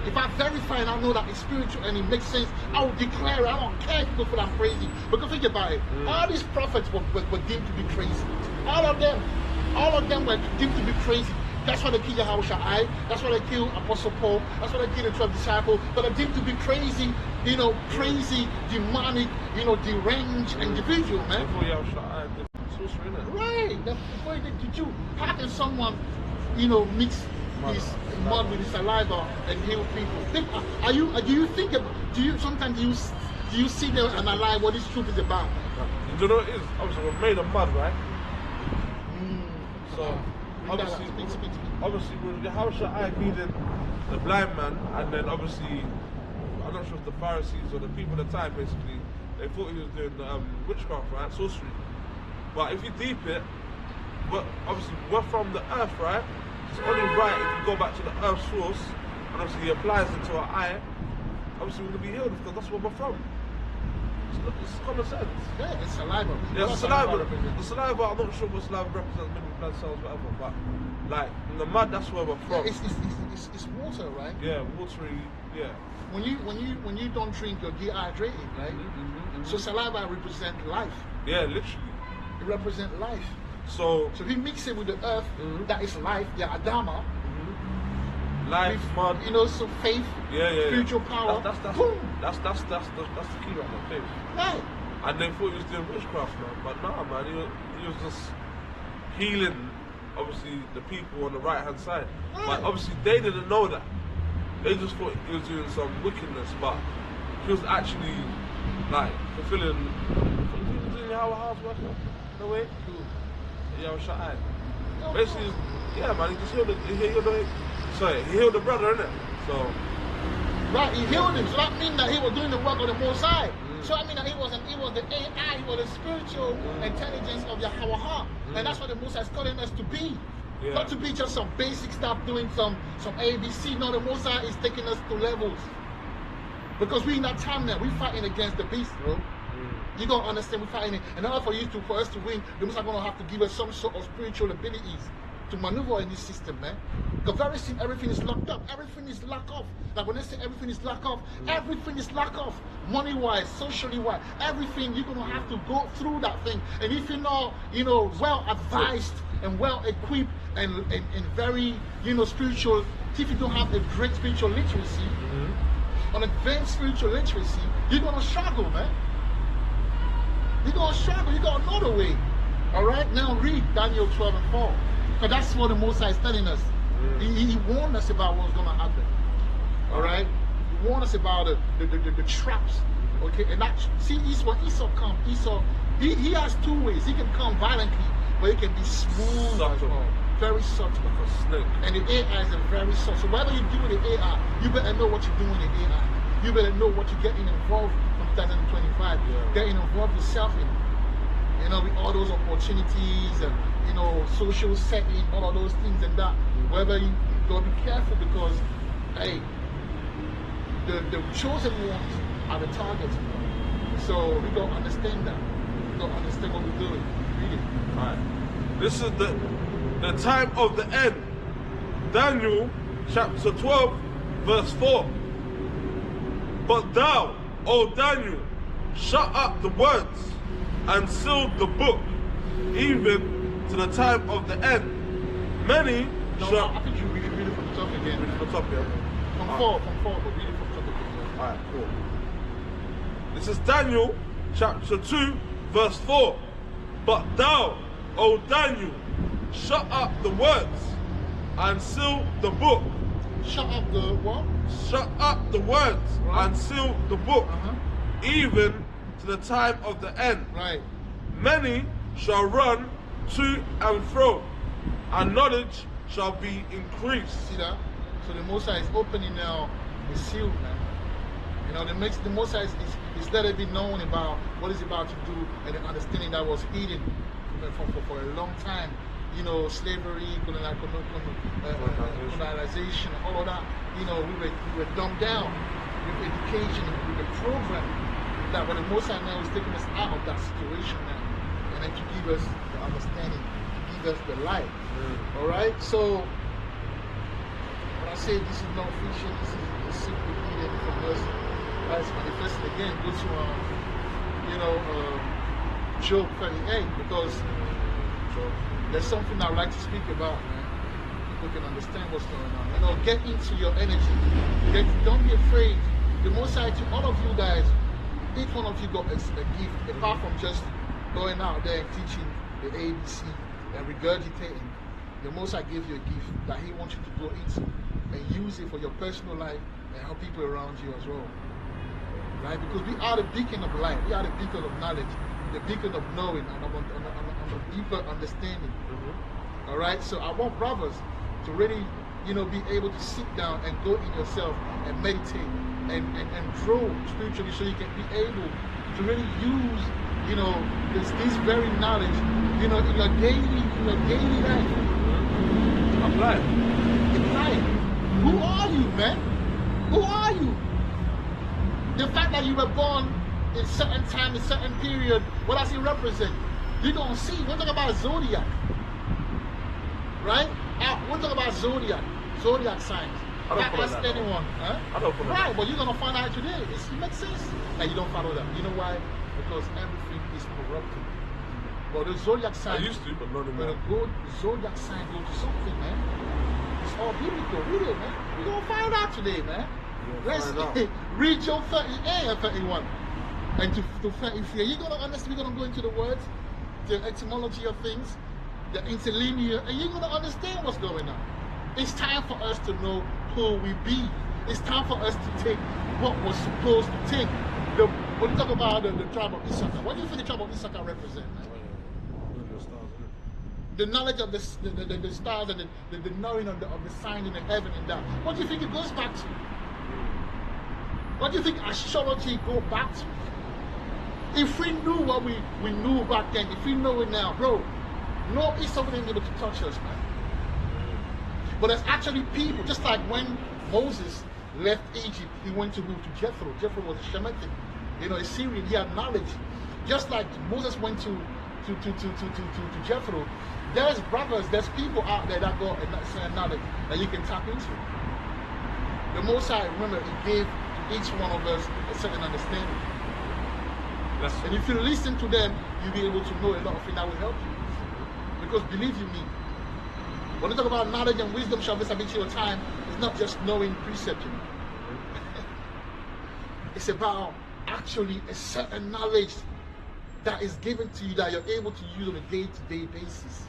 If I verify and I know that it's spiritual and it makes sense, I will declare it. I don't care if people feel I'm crazy. Because think about it. All these prophets were deemed to be crazy. All of them were deemed to be crazy. That's why they killed Yahushua. That's why they killed Apostle Paul. That's why they killed the 12 disciples. But they're deemed to be crazy, crazy, demonic, deranged individual, man. Before Yahushua, sorcery, innit? Right. Before did you? How can someone, mix his mud with his saliva and heal people? Sometimes do you see them and alive what this truth is about? You know what it is? Obviously, we're made of mud, right? So, obviously, when Yahushua needed the blind man, and then obviously, I'm not sure if the Pharisees or the people at the time, basically, they thought he was doing witchcraft, right? Sorcery. But if you deep it, obviously, we're from the earth, right? It's only right if you go back to the earth source, and obviously he applies it to our eye, obviously we're going to be healed because that's where we're from. It's common sense. Yeah, it's saliva. Yeah, the saliva, I'm not sure what saliva represents, maybe blood cells, whatever, but like in the mud, that's where we're from. Yeah, it's water, right? Yeah, watery, yeah. When you don't drink, you're dehydrated, right? So saliva represents life. Yeah, literally. It represents life. So if you mix it with the earth, that is life, the Adama. Life, mud. So faith, spiritual power. That's the key right there, faith. Right. And they thought he was doing witchcraft, man. But nah, man, he was just healing, obviously, the people on the right hand side. Right. But obviously, they didn't know that. They just thought he was doing some wickedness, but he was actually like fulfilling. He was doing how hard work. No way. Yeah, I was shut eye. Basically, yeah, man, he just healed the brother, innit? So. Right, he healed him. So that means that he was doing the work of the Most High. So I mean that he was the AI, he was the spiritual intelligence of Yahweh. And that's what the Most High is calling us to be. Yeah. Not to be just some basic stuff doing some ABC. No, the Most High is taking us to levels. Because we in that time now, we fighting against the beast, bro. You don't understand we're fighting it. In order for us to win, the Most High gonna have to give us some sort of spiritual abilities to maneuver in this system, man. Because very soon everything is locked up. Everything is locked off. Like when they say everything is locked off, everything is locked off. Money-wise, socially-wise, everything, you're gonna have to go through that thing. And if you're not, well advised and well equipped and very, spiritual, if you don't have a great spiritual literacy, an advanced spiritual literacy, you're gonna struggle, man. You're gonna struggle. You got another way. All right. Now read Daniel 12:4, because that's what the Most High is telling us. He warned us about what's gonna happen. All right. He warned us about the traps. Okay. And that when Esau comes, he has two ways. He can come violently, but he can be smooth as well. Very subtle. Like a snake. And the AI is very subtle. So whatever you do with the AI, you better know what you're doing with the AI. You better know what you're getting involved from 2020. getting involved yourself in. You know, with all those opportunities and, you know, social setting, all of those things and that. Wherever you gotta be careful because, hey, the chosen ones are the targets. So we gotta understand that. We gotta understand what we're doing. Read it. Alright. This is the time of the end. Daniel chapter 12, verse 4. But thou, O Daniel, shut up the words and seal the book, even to the time of the end. Many No, shall. I think you read it from the top again. Read it from the top, yeah. From four, but read it from the top again. Alright, cool. This is Daniel chapter 2, verse 4. But thou, O Daniel, shut up the words and seal the book. Shut up the what? Shut up the words Right. and seal the book, Uh-huh. even to the time of the end. Right. Many shall run to and fro, and knowledge shall be increased. See that? So the Most High is opening now the seal, man. You know, the Most High is let it be known about what he's about to do and the understanding that was hidden for a long time. You know, slavery, colonization, all of that. You know, we were dumbed down with education, with the program. That when the Most High now is taking us out of that situation now, and then to give us the understanding, to give us the light. All right, so when I say this is not fiction, this is simply hidden from us as manifested again. Go to Job 38 because there's something I'd like to speak about, man. People can understand what's going on. You know, get into your energy. Don't be afraid. The Most High to all of you guys, each one of you got a gift, apart from just going out there and teaching the ABC and regurgitating. The Most High gave you a gift that He wants you to go into and use it for your personal life and help people around you as well. Right? Because we are the beacon of light, we are the beacon of knowledge, the beacon of knowing and of a deeper understanding. All right? So I want brothers to really, you know, be able to sit down and go in yourself and meditate and grow spiritually so you can be able to really use, you know, this very knowledge, you know, in your daily life. Apply. Who are you, man? Who are you? The fact that you were born in certain time, in certain period, what does it represent? You're gonna see. We're talking about zodiac, right? We're talking about zodiac signs. I don't follow Ask that, anyone, huh? I don't follow Right, that. but you're gonna find out today. It makes sense, and you don't follow that. You know why? Because everything is corrupted. But the zodiac I sign, used to, but not when anymore. the zodiac sign goes to something, man. It's all biblical. Read it, man. We're gonna find out today, man. Let's find out. read Job 38 and 31. And to 33, you're gonna understand, we're gonna go into the words, the etymology of things, the interlinear, and you're gonna understand what's going on. It's time for us to know who we be. It's time for us to take what we're supposed to take. When you talk about the tribe of Issachar, what do you think the tribe of Issachar represents? The knowledge of the stars and the knowing of the sign in the heaven and that. What do you think it goes back to? What do you think astrology go back to? If we knew what we knew back then, if we know it now, bro, no Esau wouldn't be able to touch us, man. But there's actually people, just like when Moses left Egypt, he went to Jethro. Jethro was a Shemitic, you know, a Syrian. He had knowledge. Just like Moses went to Jethro, there's brothers, there's people out there that got a certain knowledge that you can tap into. The Most High, remember, He gave to each one of us a certain understanding. And if you listen to them, you'll be able to know a lot of things that will help you. Because believe you me, when you talk about knowledge and wisdom shall be subject to your time, it's not just knowing precept, you know. It's about actually a certain knowledge that is given to you that you're able to use on a day-to-day basis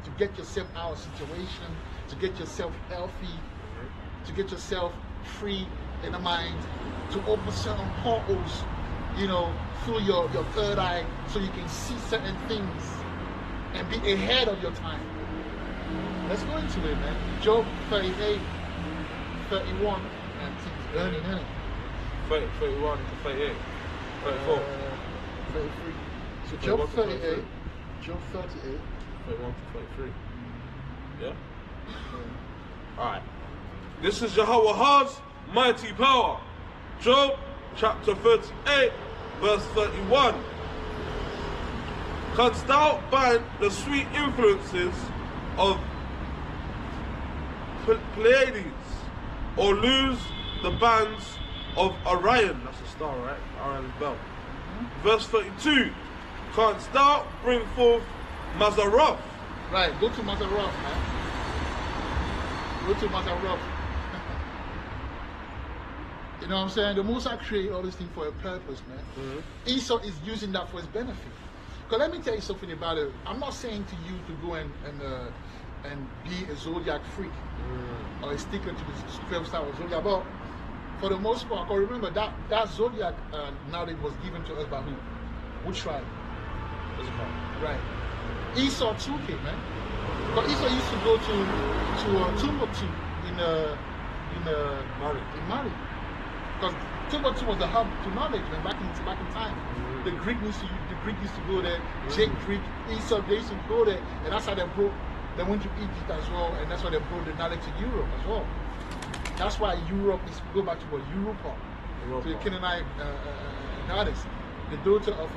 to get yourself out of situation, to get yourself healthy, to get yourself free in the mind, to open certain portals, you know, through your third eye so you can see certain things and be ahead of your time. Let's go into it, man. Job 38, 31, and things burning in it. 31 to 38, 34. 33. So 31 Job to 38, 33. Job 38. 31 to 33. Yeah? Alright. This is Yahweh's mighty power. Job chapter 38, verse 31. Canst thou bind the sweet influences of Pleiades, or lose the bands of Orion? That's a star, right? Orion's belt. Verse 32. Canst thou bring forth Mazaroth? Right, go to Mazaroth, man. Go to Mazaroth. You know what I'm saying? The Most High created all these things for a purpose, man. Esau is using that for his benefit. Because let me tell you something about it. I'm not saying to you to go and be a zodiac freak or a sticker to the 12 star of zodiac. But for the most part, because remember that zodiac narrative was given to us by who? Which tribe? Right. Esau took it, man. But Esau used to go to Timbuktu in Mali. Because Timbuktu was the hub to knowledge, man, back in time. The Greek used to go there, Jake Greek, Esau, they used to go there, and that's how they went to Egypt as well, and that's why they brought the knowledge to Europe as well. That's why Europe is, go back to what Europa, to the Canaanite goddess, the daughter of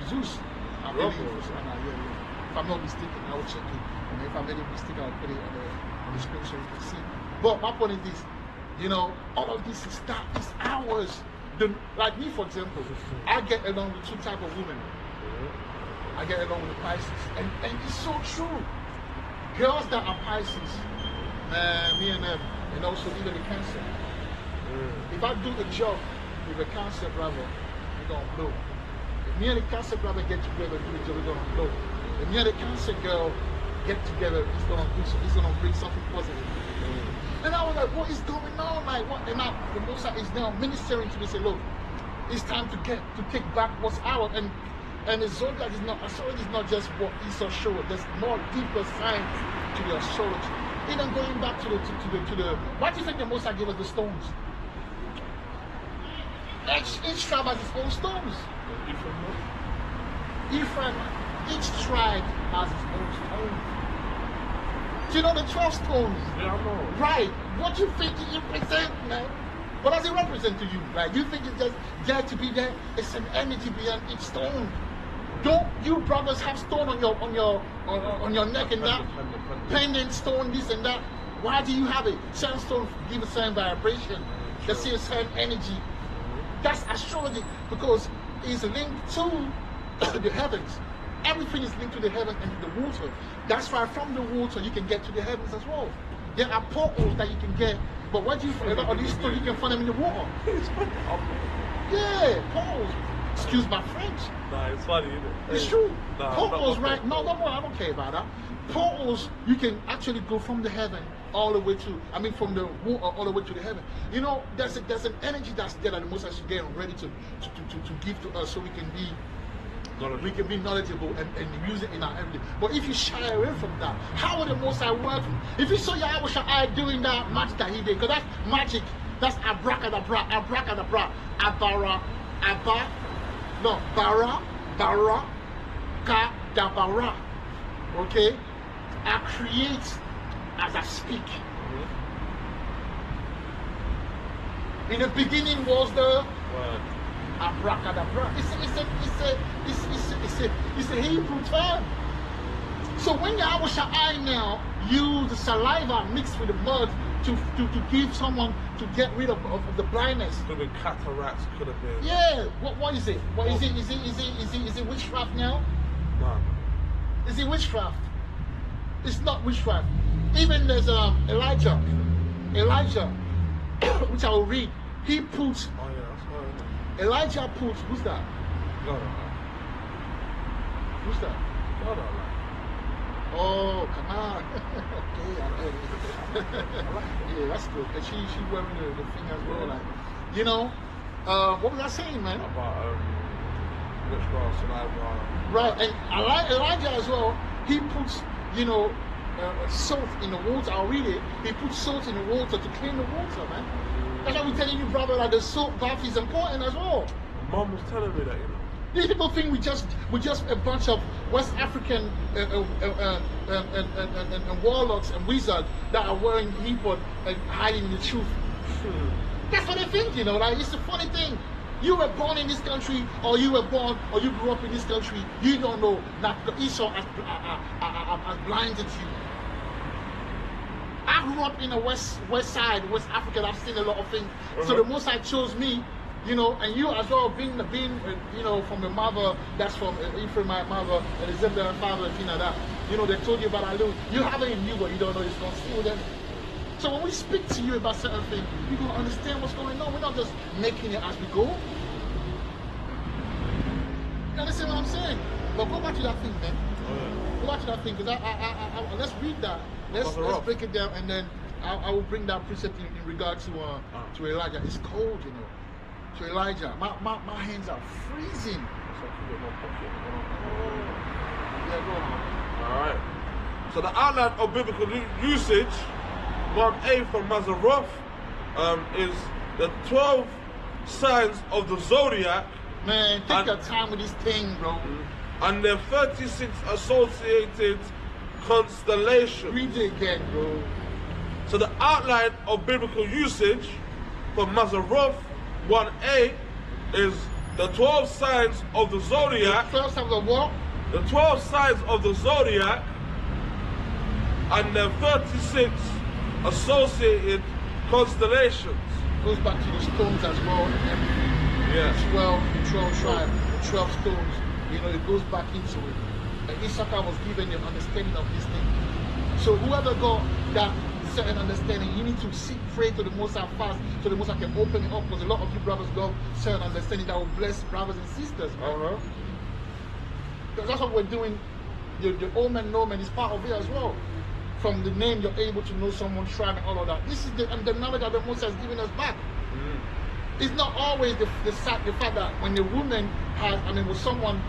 Zeus, I believe. If I'm not mistaken, I will check it. And if I'm any mistaken, I'll put it on the screen so you can see. But my point is this, you know, all of this is ours. Like me, for example, I get along with two types of women. I get along with the Pisces, and it's so true. Girls that are Pisces, man, me and them, and also even the Cancer. If I do a job with a Cancer brother, we're gonna blow. If me and the Cancer brother get together and do the job, we're gonna blow. If me and the Cancer girl get together, it's gonna bring something positive. And I was like, what is going on? Like, what? And now the Most High is now ministering to me, say, look, it's time to take back what's ours. And the zodiac is not, astrology is not just what Esau showed. There's more deeper science to the astrology. Even going back to the why do you think the Most High gave us the stones? Each tribe has its own stones. Ephraim, each tribe has its own stones. Do you know the 12 stones? Yeah, I know. Right. What do you think it represents, man? What does it represent to you? Like, you think it's just there to be there? It's an energy behind each stone. Don't you brothers have stone on your neck and that? Pendant stone, this and that. Why do you have it? Certain stones give a certain vibration. They see a certain energy. That's astrology because it's linked to the heavens. Everything is linked to the heavens and to the water. That's why from the water you can get to the heavens as well. There are portals that you can get, but where do you find all these stones? You can find them in the water. Yeah, portals. Excuse my French. Nah, it's funny, isn't it? It's true. Nah, portals, right? No, I don't care about that. Portals, you can actually go from the heaven all the way to, from the water all the way to the heaven. You know, there's an energy that's there that the Most High should get ready to give to us so we can be knowledgeable and use it in our everyday. But if you shy away from that, how will the Most High work? If you saw Yahweh doing that magic that he did, because that's magic, that's abracadabra, kadabara. Okay? I create as I speak. In the beginning was the word. Abracadabra. It's a Hebrew term. So when Yahweh now use the saliva mixed with the mud to give someone to get rid of the blindness. Could have been cataracts, could have been. Yeah. What is it? What is it? Is it witchcraft now? No. Is it witchcraft? It's not witchcraft. Even there's Elijah, which I will read. He puts. Oh yeah, that's right. Elijah puts. Who's that? God, Who's that? God, Oh, come on. Okay, yeah, that's good. And she wearing the thing as well. Like, you know, what was I saying, man? About witchcraft, saliva. Right, and Elijah as well. He puts, salt in the water. I'll read it. He puts salt in the water to clean the water, man. That's why we're telling you, brother, like the salt bath is important as well. Mom was telling me that, These people think we just a bunch of West African and warlocks and wizards that are wearing ephod and hiding the truth. That's what they think, you know. Like, it's a funny thing. You were born in this country, or you were born, or you grew up in this country. You don't know that Esau has blinded you. I grew up in the west side, West Africa. I've seen a lot of things. So the Most High chose me, you know, and you as well, being you know, from a mother that's from Infernal, my mother, and Zebda father, and things like that. You know, they told you about Alu. You have it in you, but you don't know it's going to steal them. So when we speak to you about certain things, you're going to understand what's going on. We're not just making it as we go. You understand what I'm saying? But go back to that thing, man. Go back to that thing, because let's read that. Let's break it down, and then I will bring that precept in regard to Elijah. It's cold, you know. To Elijah, my hands are freezing. Yeah, go on. All right. So the outline of biblical usage, 1A from Mazzaroth, is the 12 signs of the zodiac. Man, take your time with this thing, bro. And the 36 associated constellations. Read it again, bro. So the outline of biblical usage for Mazzaroth 1A is the 12 signs of the zodiac. The 12 signs of what? The 12 signs of the zodiac and the 36 associated constellations. Goes back to the stones as well and everything. Yeah. The 12 tribes, the 12 stones. You know, it goes back into it. And Issachar was given an understanding of this thing. So whoever got that certain understanding, you need to seek, pray to the Most High fast, so the Most High can open it up, because a lot of you brothers got certain understanding that will bless brothers and sisters, man. Because that's what we're doing. The old man, no man is part of it as well. From the name, you're able to know someone's tribe and all of that. This is the knowledge that the Most High has given us back. It's not always the fact that when the woman has, with someone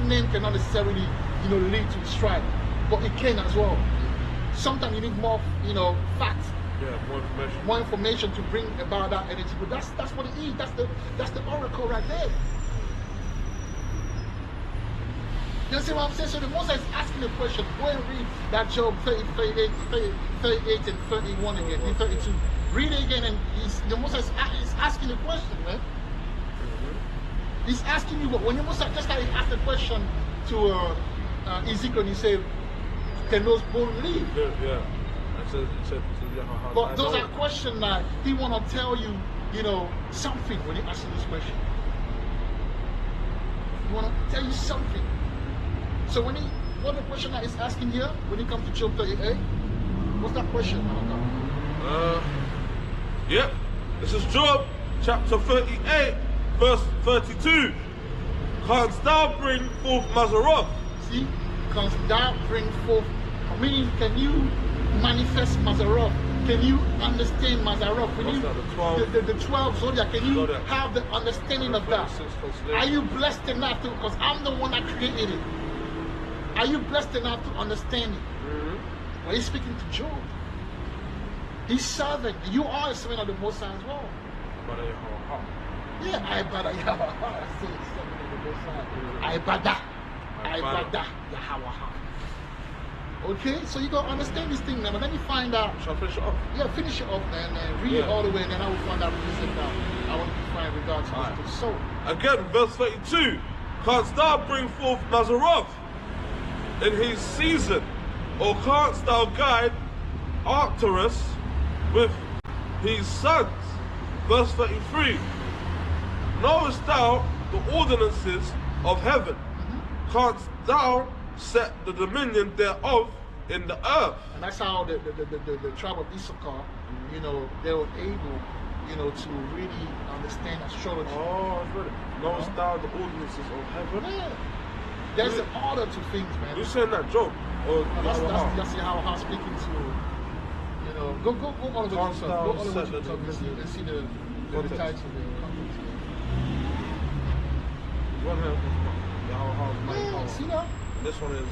name cannot necessarily, you know, lead to his tribe, but it can as well. Sometimes you need more, you know, facts. Yeah, more information. More information to bring about that energy. But that's what it is. That's the oracle right there. You see what I'm saying? So the Most High is asking the question. Go and read that Job 38 and 31 again, in 32. Read it again, and the Most High is asking the question, man. He's asking you, when the Most High just like he asked the question to Ezekiel, and he said, "Can those bones live?" Yeah. But those are questions that he want to tell you, you know, something when he asks you this question. He want to tell you something. So what the question that he's asking here, when he comes to Job 38, what's that question? Yep. This is Job chapter 38, verse 32. Canst thou bring forth Mazzaroth? See? Canst thou bring forth, meaning, can you manifest Mazzaroth? Can you understand Mazzaroth? The 12 zodiac, can you have the understanding of that? Are you blessed enough to, because I'm the one that created it. Are you blessed enough to understand it? Well, he's speaking to Job. He's serving. You are a servant of the Most High as well. Yeah, I bada Yahweh. I say servant of the Most High. I bada Yahweh. Okay, so you gotta understand this thing now. But let me find out. Shall I finish it off? Yeah, finish it off, man. And read it all the way, and then I will find out precept that I want to find regards to this. So again, verse 32. Canst thou bring forth Mazzaroth in his season, or canst thou guide Arcturus with his sons? Verse 33. Knowest thou the ordinances of heaven? Canst thou set the dominion thereof in the earth? And that's how the tribe of Issachar, you know, they were able, you know, to really understand astrology. Oh, I've read it. Knowest thou the ordinances of heaven? Yeah. There's an order to things, man. You're saying that, Job? Or that's how speaking to, you know, go all over the top. Go all over the top and see the title, the context. One here, yeah, see that? This one is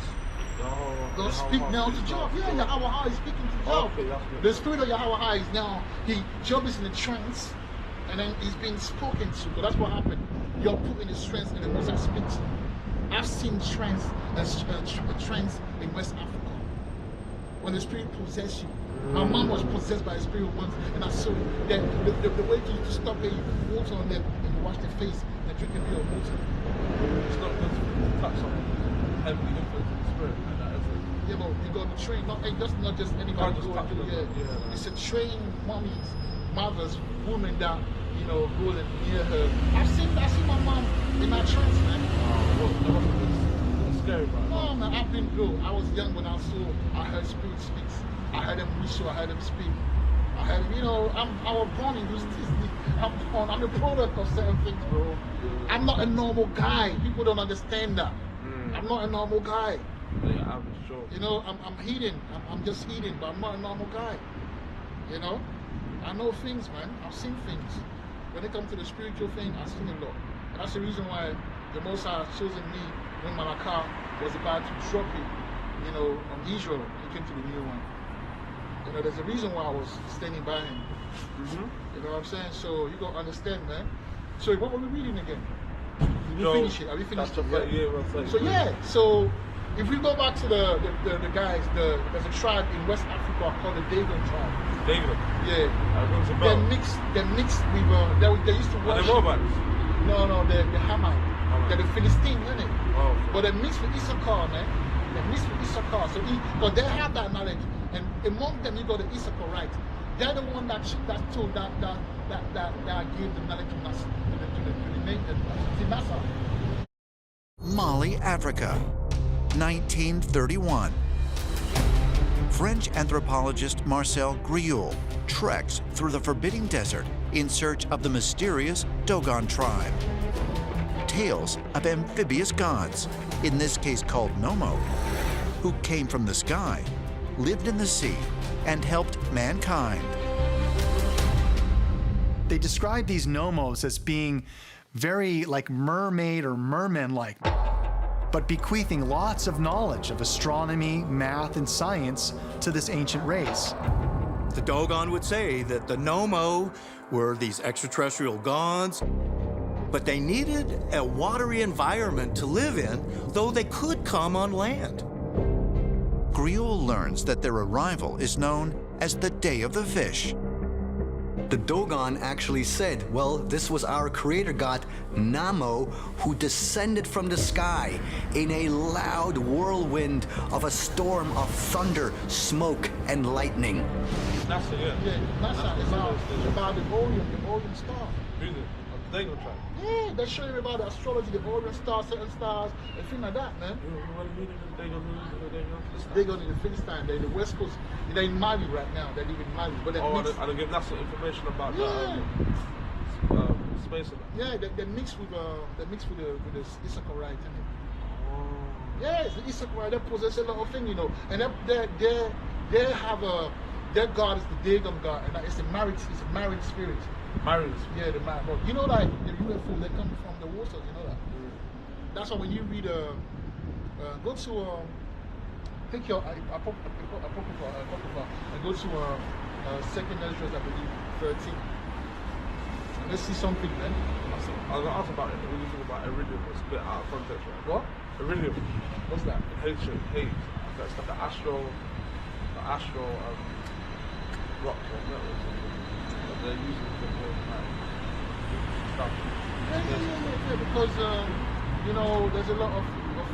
Go speak now to Job. Yeah, Yahweh is speaking to Job. Okay, the spirit of Yahweh is now, Job is in a trance, and then he's being spoken to. But that's what happened. you're put in the trance and the Most High speaks. I've seen trance in West Africa. When the spirit possesses you. My mom was possessed by a spirit once, and I saw that the way to stop it, you put water on them and you wash their face and drink a bit of water. It's not good to touch on heavily influencing the spirit like that, is it? Yeah, but you got to train. That's not just anybody just go and do. touch Yeah, them. it's a trained mummies, mothers, women that go and near her. I've seen my mom in that trance, man. That wasn't scary, bro. No, man, I've been through. I was young when I heard spirit speaks. I heard them whistle, I heard them speak. I heard, I was born in this. I'm a product of certain things, bro. I'm not a normal guy. People don't understand that. I'm not a normal guy. Yeah, I'm sure. I'm hidden. I'm just hidden, but I'm not a normal guy. I know things, man. I've seen things. When it comes to the spiritual thing, I've seen a lot. And that's the reason why the Most High has chosen me when Malacca was about to drop it, on Israel. He came to the new one. There's a reason why I was standing by him. You know what I'm saying? So you gotta understand, man. So what were we reading again? Did we finish it? Have we finished it? So if we go back to the guys, there's a tribe in West Africa called the Dagon tribe. Dagon? Yeah. They're mixed with they used to worship. Are they Moabites? No, they're Hamite. They're the Philistine, isn't it? Oh. But they're mixed with Issachar, man. They're mixed with Issachar. So but they have that knowledge. And among them, you got the Issacharites. They're the one that told that gave the knowledge to Nasa. Mali, Africa, 1931. French anthropologist Marcel Griaule treks through the forbidding desert in search of the mysterious Dogon tribe. Tales of amphibious gods, in this case called Nomo, who came from the sky, lived in the sea, and helped mankind. They describe these Nomos as being very like mermaid or merman-like, but bequeathing lots of knowledge of astronomy, math, and science to this ancient race. The Dogon would say that the Nomo were these extraterrestrial gods, but they needed a watery environment to live in, though they could come on land. Griaule learns that their arrival is known as the Day of the Fish. The Dogon actually said, well, this was our creator god, Namo, who descended from the sky in a loud whirlwind of a storm of thunder, smoke, and lightning. That's it, yeah. Yeah, NASA is about the Orion star. Who's it? They gonna try. Yeah, they show you about the astrology, the Orion star, certain stars, and things like that, man. They go to the Philistine, they're in the West Coast. They're in Mali right now. They live in Mali. But I don't give NASA information about the space of that. Yeah, they mix with the Issacharites, isn't it? Oh. Yeah, it's the Issacharites. They possess a lot of things, and they have their god is the Dagon god, and it's a married spirit. Married? Yeah, the married. But you know that the UFO, they come from the waters, you know that. That's why when you read go to take your apocrypha and go to Second Ezra, I believe, 13. Let's see something then. I was gonna ask about it. When you talk about iridium, it's a bit out of context, right? What? Iridium. What's that? Hate. That's like the astral rock or metal or something that they're using for like stuff. Yeah, because there's a lot of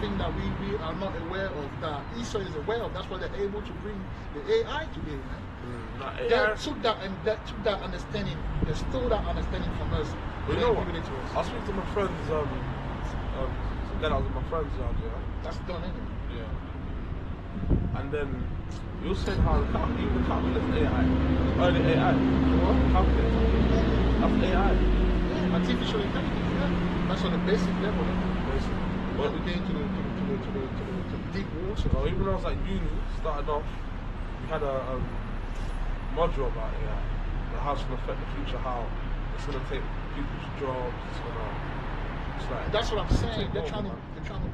things that we are not aware of that Esau is aware of. That's why they're able to bring the AI today, man. They took that understanding, they stole that understanding from us. Well, you know what? Giving it to us. I was speaking to my friends, then I was at my friend's yard, yeah. That's done, isn't it? Yeah. And then you said how even the calculator's AI. Early AI. What? Calculator. That's AI. Yeah, artificial intelligence, yeah. That's on the basic level, Basic. When we get into the deep water. So even when I was at uni, started off, we had a module about AI. How it's going to affect the future, how it's going to take people's jobs, it's like... That's what I'm saying. They're trying to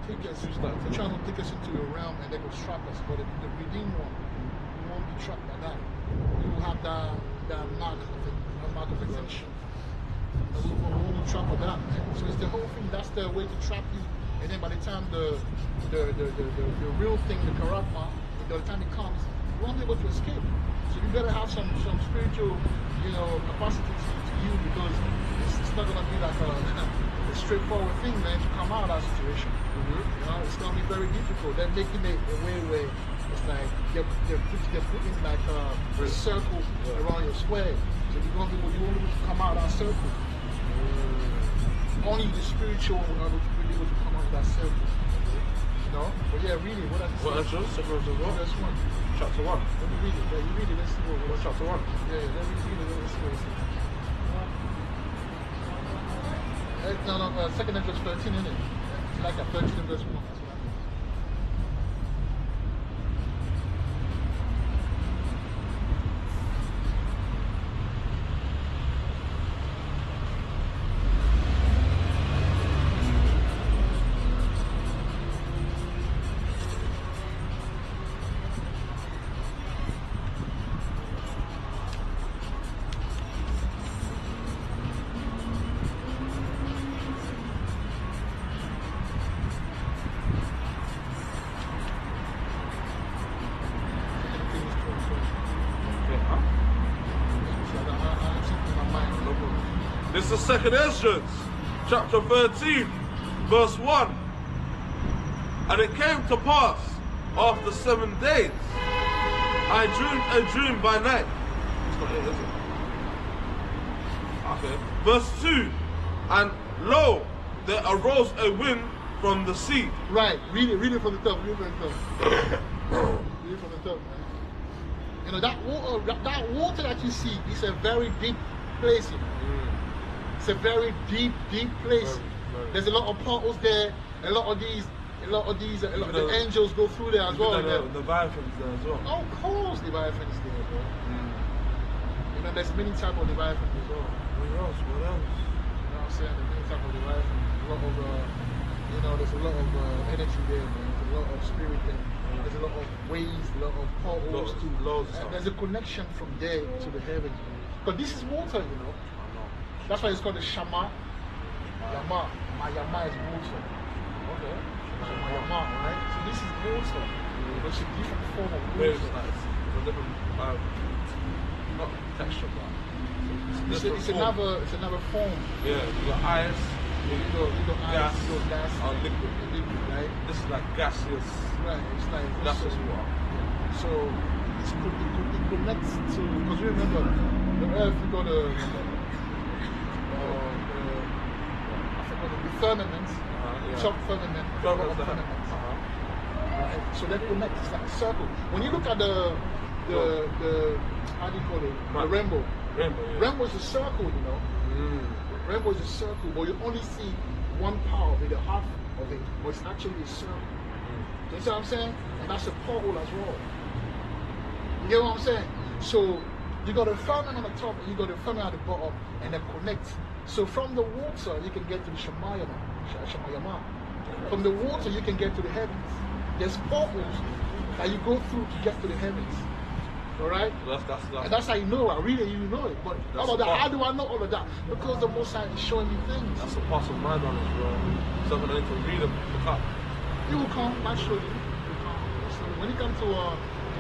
take us. They're trying to take us into a realm and they're going to trap us. But the redeemed one, we won't be trapped by that. We will have that mark of exemption. We won't trap for that, man. So it's the whole thing. That's the way to trap you. And then by the time the real thing, the karatma, by the time it comes, you won't be able to escape. So you better have some spiritual, capacity to you, because it's not gonna be like a straightforward thing, man, to come out of that situation. It's gonna be very difficult. They're making it a way where it's like they're putting like a circle around your square. So you won't be able to come out of that circle. Only the spiritual will be able to come out of that circle. But yeah, read it. What does it say? What entrance? Verse 1. Chapter 1. Let me read it. Yeah, you read it. Let's see what Chapter 1. Yeah, let me read it. Let's see what it says. No, second entrance 13, isn't it? It's like a 13 and verse 1. That's what I mean. This is second entrance, chapter 13, verse 1. And it came to pass after 7 days, I dreamed a dream by night. It's not it, is it? Okay. Verse 2. And lo, there arose a wind from the sea. Right. Read it from the top. Read it from the top. Read it from the top, man. That water that you see is a very deep place. It's a very deep place. Very. There's a lot of portals there. A lot of the angels go through there as well. The Leviathan's there as well. Oh, of course, Leviathan is there, bro. There's many types of Leviathan as well. What else? You know what I'm saying? There's many types of Leviathan. There's a lot of energy there, man. There's a lot of spirit there. There's a lot of ways, a lot of portals to. There's a connection from there to the heavens, man. But this is water, That's why it's called the Shama. Yama. My Yama is water. Okay. So my Yama, right? So this is water. It's a different form of water. It's a different, not texture, but it's another form. Yeah, you got ice, you got gas, ice, you got gas, or liquid, right? This is like gaseous. Right, it's like gaseous water. Yeah. So it connects to, because remember, the earth, you got the firmament, top firmament, right? So that connects, it's like a circle. When you look at the how do you call it? The rainbow. Rainbow is a circle, Rainbow is a circle, but you only see one part of it, the half of it, but it's actually a circle. You see what I'm saying? And that's a portal as well. You get what I'm saying? So you got a firmament on the top and you got a firmament at the bottom, and they connect. So from the water you can get to the Shamayama. From the water you can get to the heavens. There's portals that you go through to get to the heavens. Alright? And that's how you know it. Really, you know it. But how do I know all of that? Because the Most High is showing me things. That's a part of my knowledge, bro. Something I need to read and pick up. It will come, naturally. So when it comes to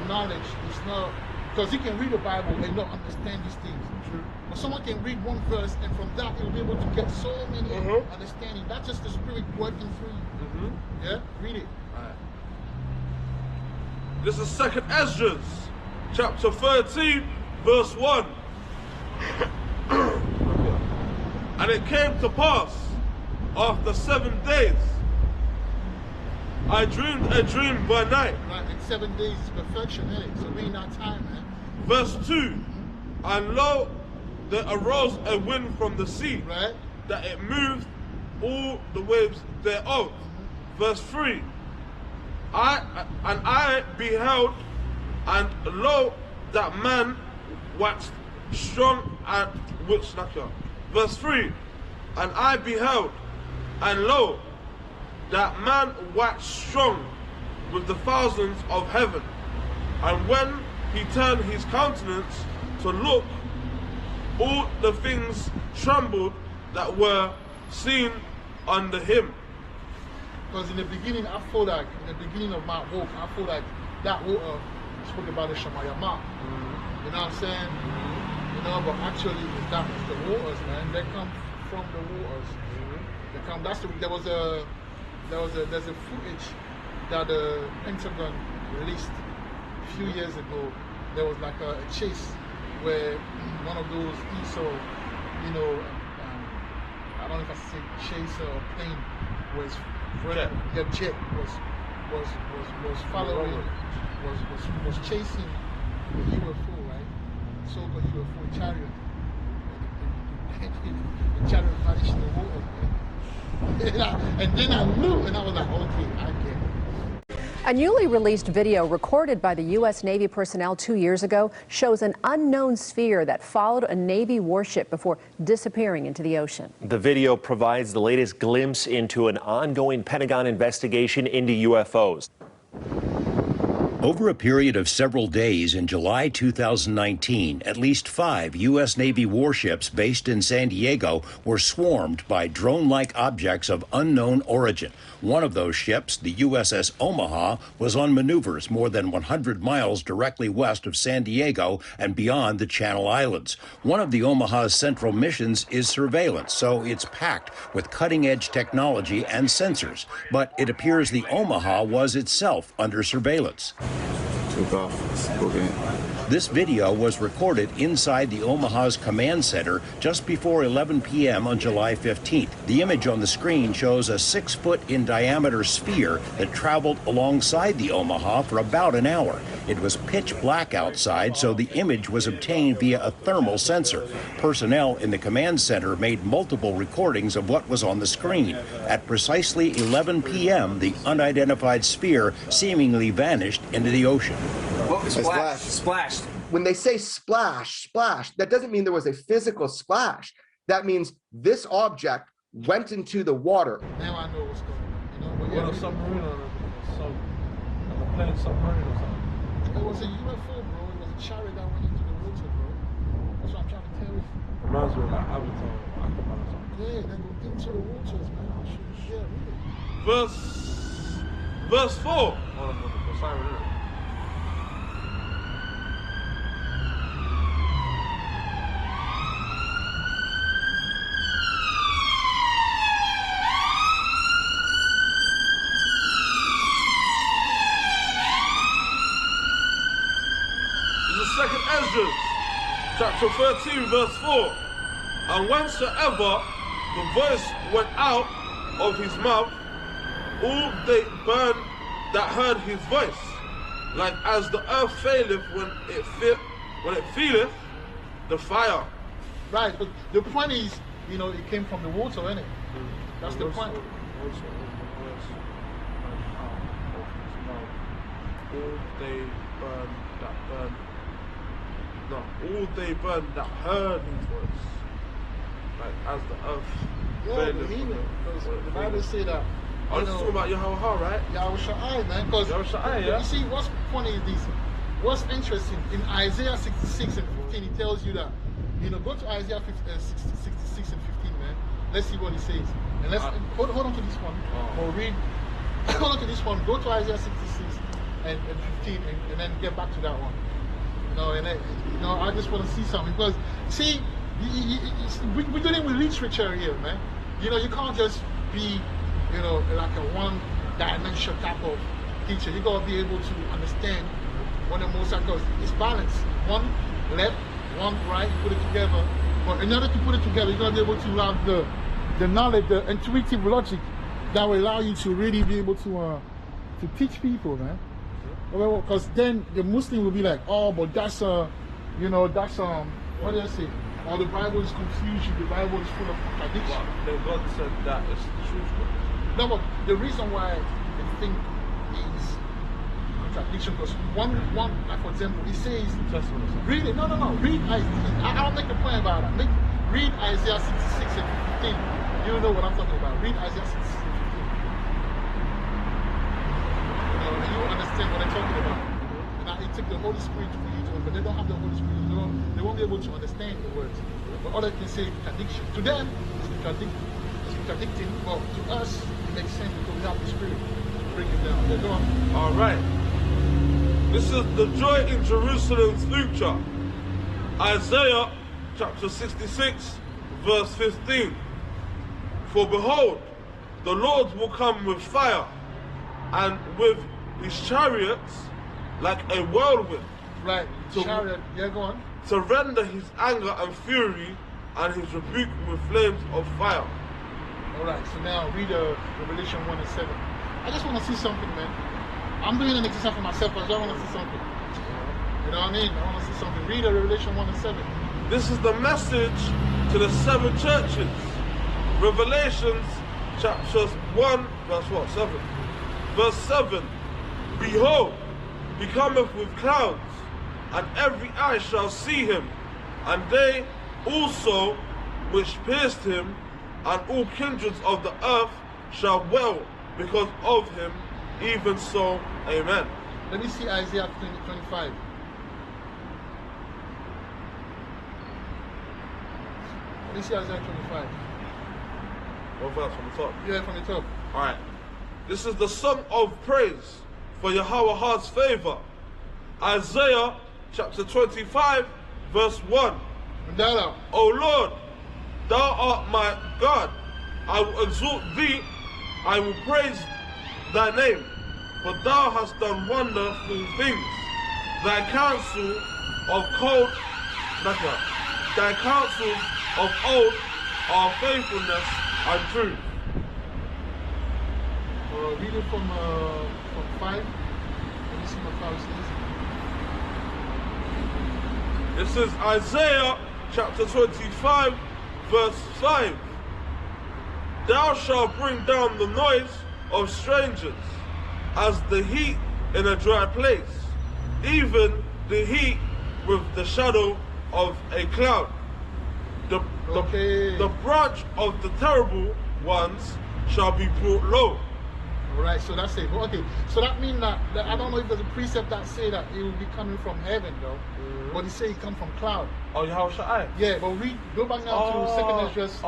knowledge, it's not, because you can read the Bible and not understand these things. True. But someone can read one verse and from that you'll be able to get so many understanding. That's just the Spirit working through you. Yeah? Read it. Alright. This is 2nd Esdras, chapter 13, verse 1. And it came to pass after 7 days, I dreamed a dream by night. Right, and 7 days is perfection, isn't it? So we in that time, man. Verse 2. And lo, there arose a wind from the sea, that it moved all the waves thereof. Verse 3. I beheld, and lo, that man waxed strong and which knacker. Verse 3. And I beheld, and lo, that man waxed strong with the thousands of heaven. And when he turned his countenance to look, all the things trembled that were seen under him. Because in the beginning, I feel like, in the beginning of my walk, I feel like that water spoke about the Shamayama. You know what I'm saying? You know, but actually, it's the waters, man. They come from the waters. They come. There's a footage that the Pentagon released a few years ago. There was like a chase where one of those ESO, you know, I don't know if I say chaser or plane was jet was following, was chasing the UFO, right? So-called UFO chariot. The chariot vanished in the water. And then I knew, and I was like, okay, I get it. A newly released video recorded by the U.S. Navy personnel 2 years ago shows an unknown sphere that followed a Navy warship before disappearing into the ocean. The video provides the latest glimpse into an ongoing Pentagon investigation into UFOs. Over a period of several days in July 2019, at least 5 U.S. Navy warships based in San Diego were swarmed by drone-like objects of unknown origin. One of those ships, the USS Omaha, was on maneuvers more than 100 miles directly west of San Diego and beyond the Channel Islands. One of the Omaha's central missions is surveillance, so it's packed with cutting-edge technology and sensors. But it appears the Omaha was itself under surveillance. This video was recorded inside the Omaha's command center just before 11 p.m. on July 15th. The image on the screen shows a 6-foot in diameter sphere that traveled alongside the Omaha for about an hour. It was pitch black outside, so the image was obtained via a thermal sensor. Personnel in the command center made multiple recordings of what was on the screen. At precisely 11 p.m., the unidentified sphere seemingly vanished into the ocean. Oh, splash. When they say splash, that doesn't mean there was a physical splash. That means this object went into the water. Now I know what's going on. You know, What a submarine or a plane submarine or something. It was a UFO, bro. It was a chariot that went into the water, bro. That's what I'm trying to tell you. Reminds me of like Avatar or Aquaman or something. Yeah, they go into the waters, man. Yeah, really. Verse 4. Oh, the siren, isn't it? Second Ezra, chapter 13, verse 4. And whensoever the voice went out of his mouth, all they burned that heard his voice, like as the earth faileth when it feeleth the fire. Right, but the point is, you know, it came from the water, innit? That's the point. All they burned that burned. No, all they burned that heard his voice, like as the earth. Yeah, believe it. Because the Bible say that. I was talking about Yahweh, right? Yahweh Sha'ai, man. Because yeah. You see, what's funny is this. What's interesting in Isaiah 66 and 15, it tells you that. You know, go to Isaiah 66 and 15, man. Let's see what it says. And let's hold on to this one. Or read. Hold on to this one. Go to Isaiah 66 and 15, and then get back to that one. No, and you know, I just want to see something because, see, we're dealing with literature here, man. You know, you can't just be, you know, like a one-dimensional type of teacher. You gotta be able to understand what the most because it's balanced. One left, one right. You put it together, but in order to put it together, you gotta be able to have the knowledge, the intuitive logic that will allow you to really be able to teach people, man. Because then the Muslim will be like, oh, but that's you know, that's what do I say? Oh, the Bible is confusion. The Bible is full of contradiction. Then God said that it's the truth. No, but the reason why I think is contradiction because one, like for example, it says, read it. No. Read Isaiah. I'll make a point about that. Read Isaiah 66 and 15. You don't know what I'm talking about. Read Isaiah 66 and 15. And you understand what I'm talking about. And it took the Holy Spirit for you to, but they don't have the Holy Spirit. They won't be able to understand the words. But all they can say contradiction. To them, it's contradicting, but to us, it makes sense because we have the Spirit to break it down. Yeah, go on. All right. This is the joy in Jerusalem's future. Isaiah chapter 66, verse 15. For behold, the Lord will come with fire, and with his chariots like a whirlwind. Right, chariot, yeah, go on. To render his anger and fury and his rebuke with flames of fire. All right, so now read Revelation 1 and 7. I just want to see something, man. I'm doing an exercise for myself, but I want to see something. You know what I mean? I want to see something. Read Revelation 1 and 7. This is the message to the 7 churches. Revelations chapter 1, verse what? 7. Verse 7. Behold, he cometh with clouds, and every eye shall see him, and they also which pierced him, and all kindreds of the earth shall wail because of him. Even so, amen. Let me see Isaiah 25. Let me see Isaiah 25. What verse from the top? Yeah, from the top. Alright. This is the song of praise for Yahweh's favor. Isaiah chapter 25, verse 1. O Lord, thou art my God. I will exalt thee. I will praise thy name, for thou hast done wonderful things. Thy counsel of cold, thy counsels of old are faithfulness and truth. Read it from 5. Let me see what 5 says. This is Isaiah chapter 25, verse 5. Thou shalt bring down the noise of strangers, as the heat in a dry place, even the heat with the shadow of a cloud. The branch of the terrible ones shall be brought low. Alright, so that's it. Okay, so that means that I don't know if there's a precept that say that it will be coming from heaven though. But he say he come from cloud. Oh, Yahushua? Yeah, but go back now to 2nd Esdras.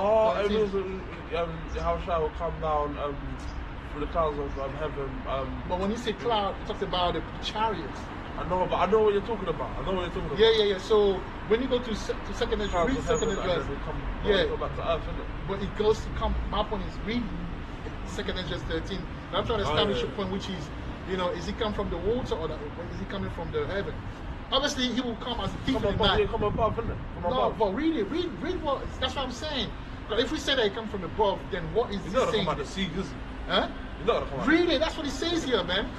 Yahushua will come down through the clouds of heaven. But when you say cloud, it talks about the chariots. I know, but I know what you're talking about. Yeah. So when you go to 2nd Esdras, read 2nd Esdras. Yeah. Go back to earth, isn't it? But it goes to come. My point is read 2nd Esdras 13. And I'm trying to establish a point, which is, is he come from the water or is he coming from the heaven? Obviously, he will come as a thief in the night. Come above, isn't it? No, but read it. Read what. That's what I'm saying. But if we say that he come from above, then what is he saying? He's not going to come out the sea, is he? Huh? He's not going to come out. Read it. That's what he says here, man.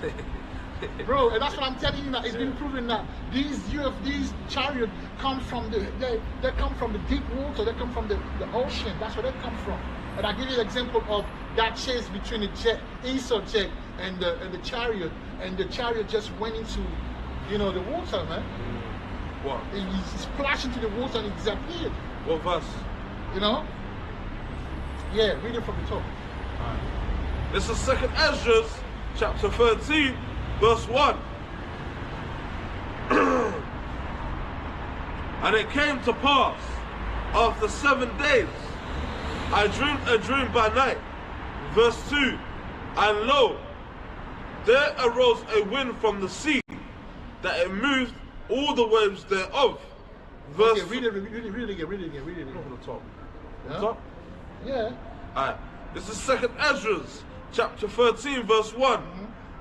Bro, and that's what I'm telling you. That it's been proven that these chariots come from they come from the deep water. They come from the ocean. That's where they come from. And I give you an example of that chase between the jet, Esau jet, and the chariot, and the chariot just went into, the water, man. What? He splashed into the water and it disappeared. What verse? Yeah, read it from the top. Alright. This is 2nd Esdras, chapter 13, verse 1. And it came to pass, after 7 days, I dreamed a dream by night. Verse 2. And lo, there arose a wind from the sea, that it moved all the waves thereof. Verse read it again. Not from the top. Yeah? The top? Yeah. Alright. This is 2nd Esdras, chapter 13, verse 1.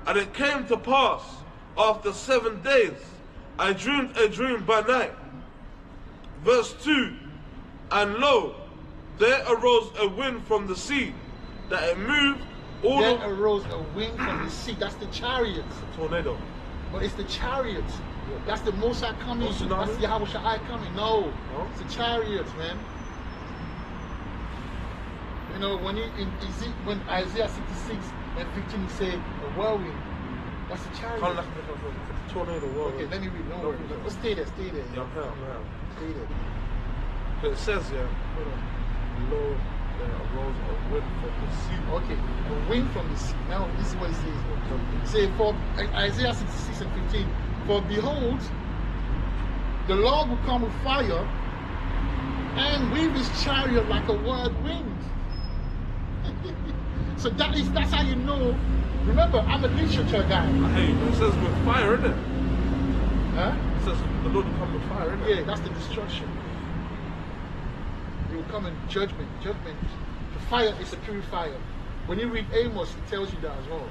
And it came to pass, after 7 days, I dreamed a dream by night. Verse 2. And lo, there arose a wind from the sea, that it moved all There arose a wind from the sea. That's the chariots. It's a tornado. But it's the chariots. That's the Most High coming. That's Yahushua coming. No, it's the chariots, man. When Isaiah 66 and 15 he say a whirlwind, that's the chariot. Kind of like a tornado whirlwind. Okay, let me read. No, let's stay there. Yeah, Stay there. But it says here, lo, there arose a wind from the sea. Okay, a wind from the sea. Now this is what it says. Say for Isaiah 66 and 15, for behold, the Lord will come with fire, and with his chariot like a whirlwind. So that's how you know. Remember, I'm a literature guy. Hey, it says with fire, isn't it? Huh? It says the Lord will come with fire, isn't it? Yeah, that's the destruction. He will come in judgment. Judgment. The fire is a purifier. When you read Amos, it tells you that as well.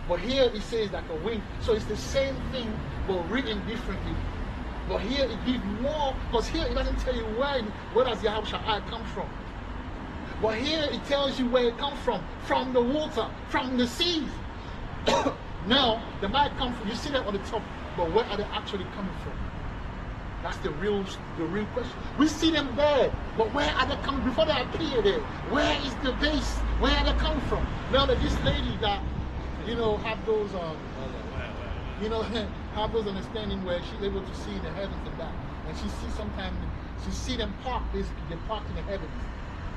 But here it says like a wind. So it's the same thing, but written differently. But here it gives more, because here it doesn't tell you where does Yahushua come from. But here it tells you where it comes from the water, from the seas. Now, they might come from, you see that on the top, but where are they actually coming from? That's the real question. We see them there, but where are they coming before they appear there? Where is the base? Where are they coming from? Now that this lady that, have those, have those understanding where she's able to see the heavens and that, and she see them park basically. They park in the heavens.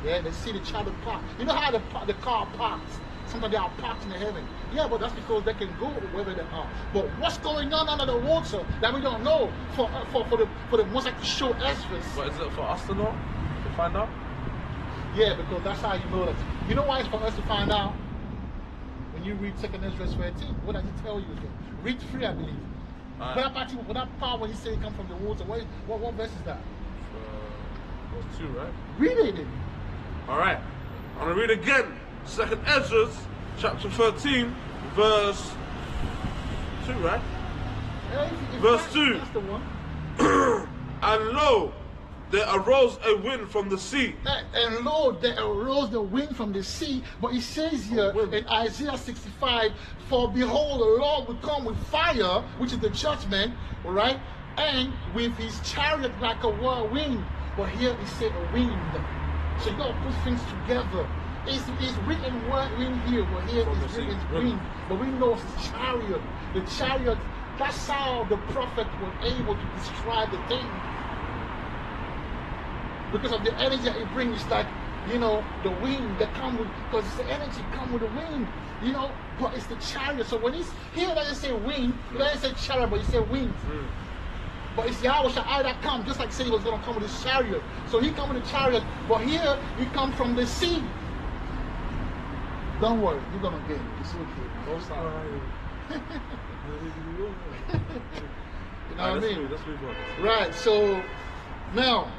Yeah, they see the child park. You know how the car parks? Sometimes they are parked in the heaven. Yeah, but that's because they can go wherever they are. But what's going on under the water that we don't know for the most like to show Ezra's? But is it for us to know? To find out? Yeah, because that's how you know that. You know why it's for us to find out? When you read 2nd Ezra 13, what does it tell you again? Read 3, I believe. But that part when you say it comes from the water, what verse is that? Verse 2, right? Read it then. Alright. I'm going to read again. 2nd Ezra, chapter 13, verse 2, right? Verse 2. That's the one. And lo, there arose a wind from the sea. And lo, there arose the wind from the sea. But it says here in Isaiah 65, for behold, the Lord will come with fire, which is the judgment, right? And with his chariot like a whirlwind. But here it said a wind. So you got to put things together. It's written wind here, but here it's written wind. But we know it's chariot. The chariot, that's how the prophet was able to describe the thing. Because of the energy that it brings, it's like, the wind that come with, because it's the energy come with the wind, but it's the chariot. So when here it doesn't say wind, it doesn't say chariot, but it says wind. But it's Yahushua that come, just like say he was going to come with his chariot. So he come with a chariot, but here he come from the sea. Don't worry, you're going to get it. It's okay. Don't stop. You know what I mean? Right, so now,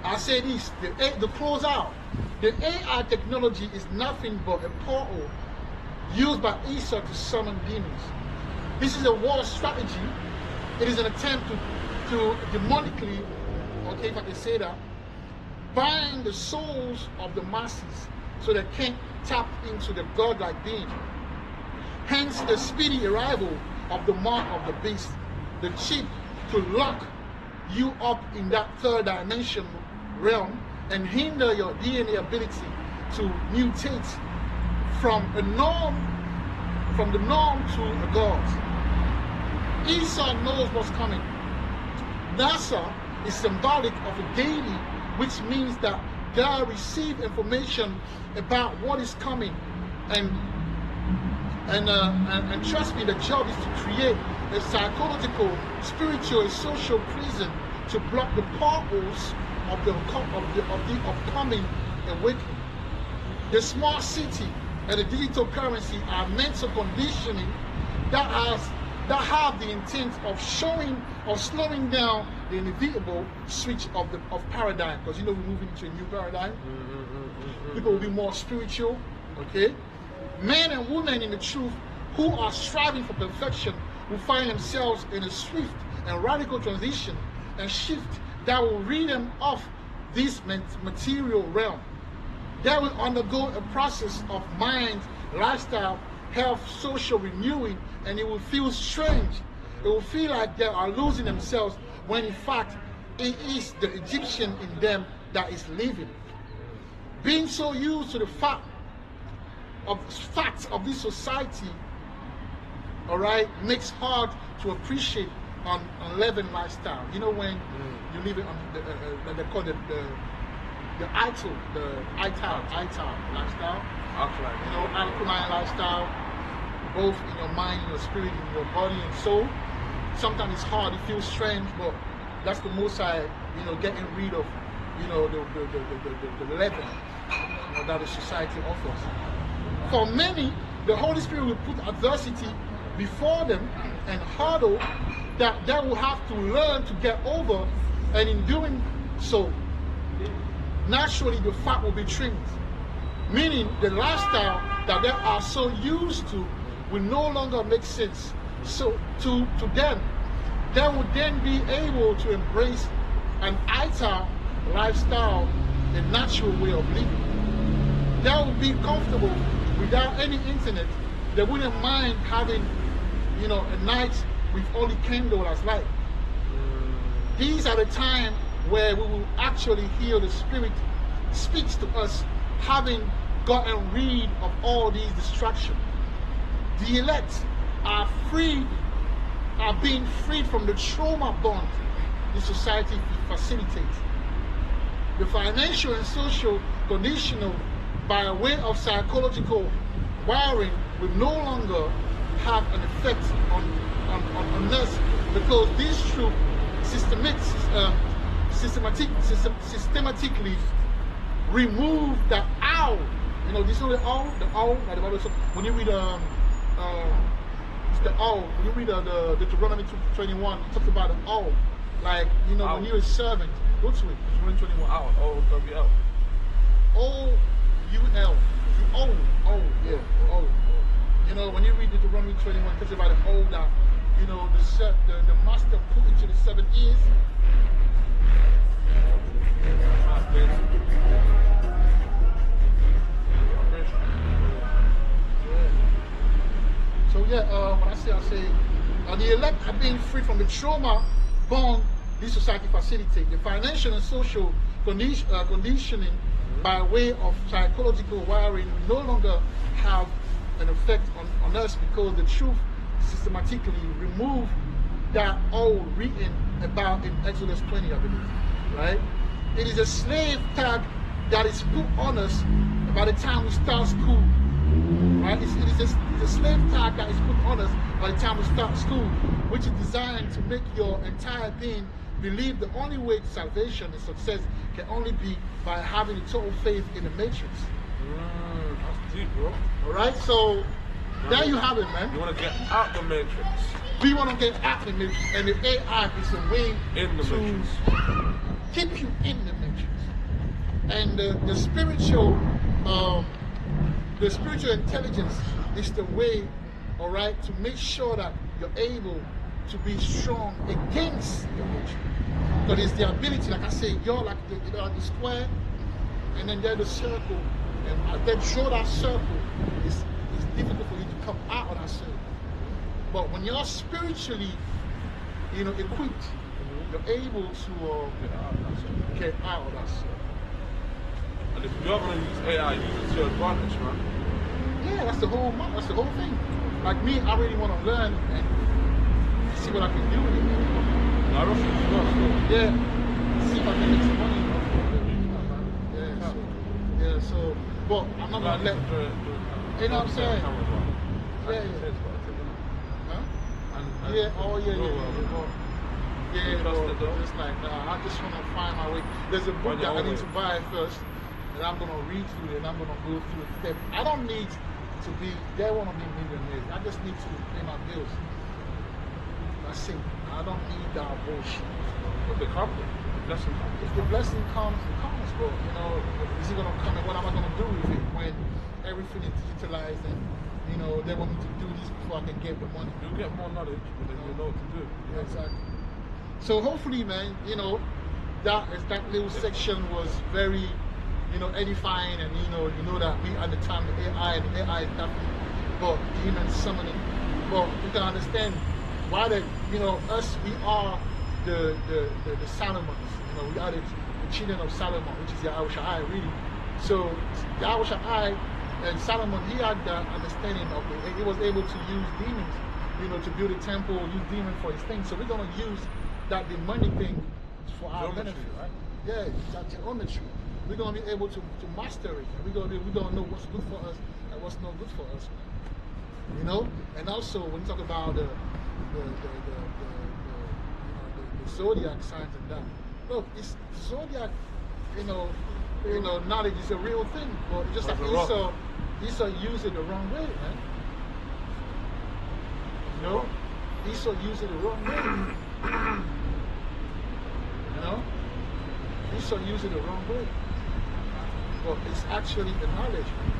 I say this, the close out. The AI technology is nothing but a portal used by Esau to summon demons. This is a war strategy. It is an attempt to demonically, okay, if I can say that, bind the souls of the masses so they can't tap into the godlike being. Hence the speedy arrival of the mark of the beast, the chip to lock you up in that third dimension realm and hinder your DNA ability to mutate from the norm to the gods. Esau knows what's coming. NASA is symbolic of a deity, which means that God received information about what is coming, and trust me, the job is to create a psychological, spiritual, and social prison to block the portals of the upcoming awakening. The smart city and the digital currency are mental conditioning that have the intent of slowing down the inevitable switch of paradigm, because we're moving into a new paradigm. People will be more spiritual, okay? Men and women in the truth who are striving for perfection will find themselves in a swift and radical transition and shift that will rid them of this material realm. They will undergo a process of mind, lifestyle, health, social renewing, and it will feel strange. It will feel like they are losing themselves when in fact it is the Egyptian in them that is living. Being so used to the facts of this society, all right, makes hard to appreciate unleavened lifestyle. When you live it on they call it the ITAL lifestyle. Alkaline lifestyle, both in your mind, in your spirit, in your body and soul. Sometimes it's hard, it feels strange, but that's the most getting rid of you know, the leaven, you know, that the society offers. For many, the Holy Spirit will put adversity before them and hurdle that they will have to learn to get over, and in doing so, naturally the fat will be trimmed. Meaning the lifestyle that they are so used to will no longer make sense. So to them, they will then be able to embrace an ITAR lifestyle, a natural way of living. They will be comfortable without any internet. They wouldn't mind having, you know, a night with only candle as light. These are the time where we will actually hear the Spirit speaks to us, having gotten rid of all these distractions. The elect are freed, are being freed from the trauma bond the society facilitates. The financial and social conditional by way of psychological wiring will no longer have an effect on us, because these truths systematically remove the owl. You know, this is the owl, like the Bible. When you read it's the owl. When you read the Deuteronomy 21, it talks about the owl. Like, you know, when you're a servant, go to it. Deuteronomy 21, owl, O-W-L. O-U-L. O, yeah, O. You know, when you read Deuteronomy 21, it talks about the owl that, you know, the master put into the 7 ears. So yeah, when I say the elect are being free from the trauma bond this society facilitates. The financial and social conditioning by way of psychological wiring will no longer have an effect on us, because the truth systematically remove that all written about in Exodus 20, I believe, right? It is a slave tag that is put on us by the time we start school, right? It's a slave tag that is put on us by the time we start school, which is designed to make your entire being believe the only way to salvation and success can only be by having a total faith in the matrix. That's deep, bro. All right, so there you have it, man. You want to get out the matrix. We want to get out the matrix, and the AI is a way in the to matrix. keep you in the matrix. And the spiritual intelligence is the way, all right, to make sure that you're able to be strong against your nature. Because it's the ability, like I say, you're like the square, and then there's the circle, and then draw that circle. It's difficult for you to come out of that circle. But when you're spiritually, you know, equipped, you're able to get out of that circle. And if you're going to use AI, use it to your advantage, man. Yeah, that's the whole thing. Like me, I really want to learn and see what I can do with it. I don't think you got to. Yeah, see if I can make some money. So, but I'm not gonna let. You know what I'm saying? Yeah. Huh? Yeah. Oh yeah. But it's like I just want to find my way. There's a book that I need to buy first, and I'm gonna read through it, and I'm gonna go through the steps. I don't need to be. They want to be millionaires. I just need to pay my bills. That's it. I don't need that bullshit. But the blessing comes. If the blessing comes, it comes, bro. You know, is it gonna come, and what am I gonna do with it when everything is digitalized and, you know, they want me to do this before I can get the money? You'll get more knowledge, but then you'll know what to do. Yeah, exactly. So hopefully, man, you know, that little section was very, you know, edifying, and you know that we understand the AI, and the AI is definitely but demon summoning. But you can understand why that, you know, us, we are the Solomons, you know, we are the children of Solomon, which is Yahweh Shai, really. So Yahweh Shai and Solomon, he had the understanding of it. He was able to use demons, you know, to build a temple, use demons for his thing. So we're gonna use that demonic thing for our benefit, right? Yeah, that geometry. We're gonna be able to master it. We're gonna know what's good for us and what's not good for us. You know, and also when you talk about the zodiac signs and that, look, it's zodiac knowledge is a real thing, but just like Esau used it the wrong way, man. Esau used it the wrong way. Esau used it the wrong way. But it's actually the knowledge, man.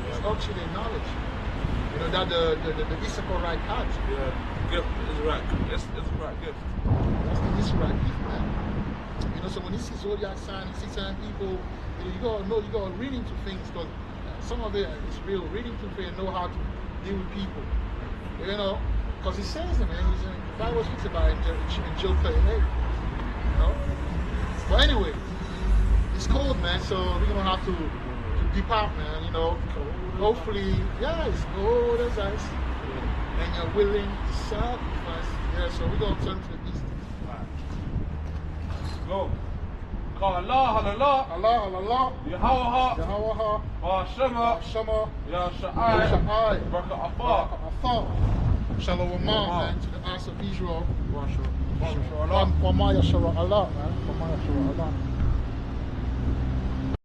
It's actually knowledge. That the Issachar had. Yeah, gift is right. It's right gift. That's the Issachar gift, man. So when you see zodiac sign, you see certain people, you gotta read into things, because some of it is real. Read into things and know how to deal with people. Because he says it, man. The Bible speaks about it in Job 38. But anyway, it's cold, man. So we're gonna have to depart, man. Hopefully, it's cold as ice, and you're willing to sacrifice. Yeah, so we're gonna turn to the east. Let's go. Call Allah, Allah, Yahweh, Shema, Ya Sha'ai, Baraka Afar, Shalom, man, to the house of Israel. Wa Maya Shara Allah, man. Maya Shara Allah.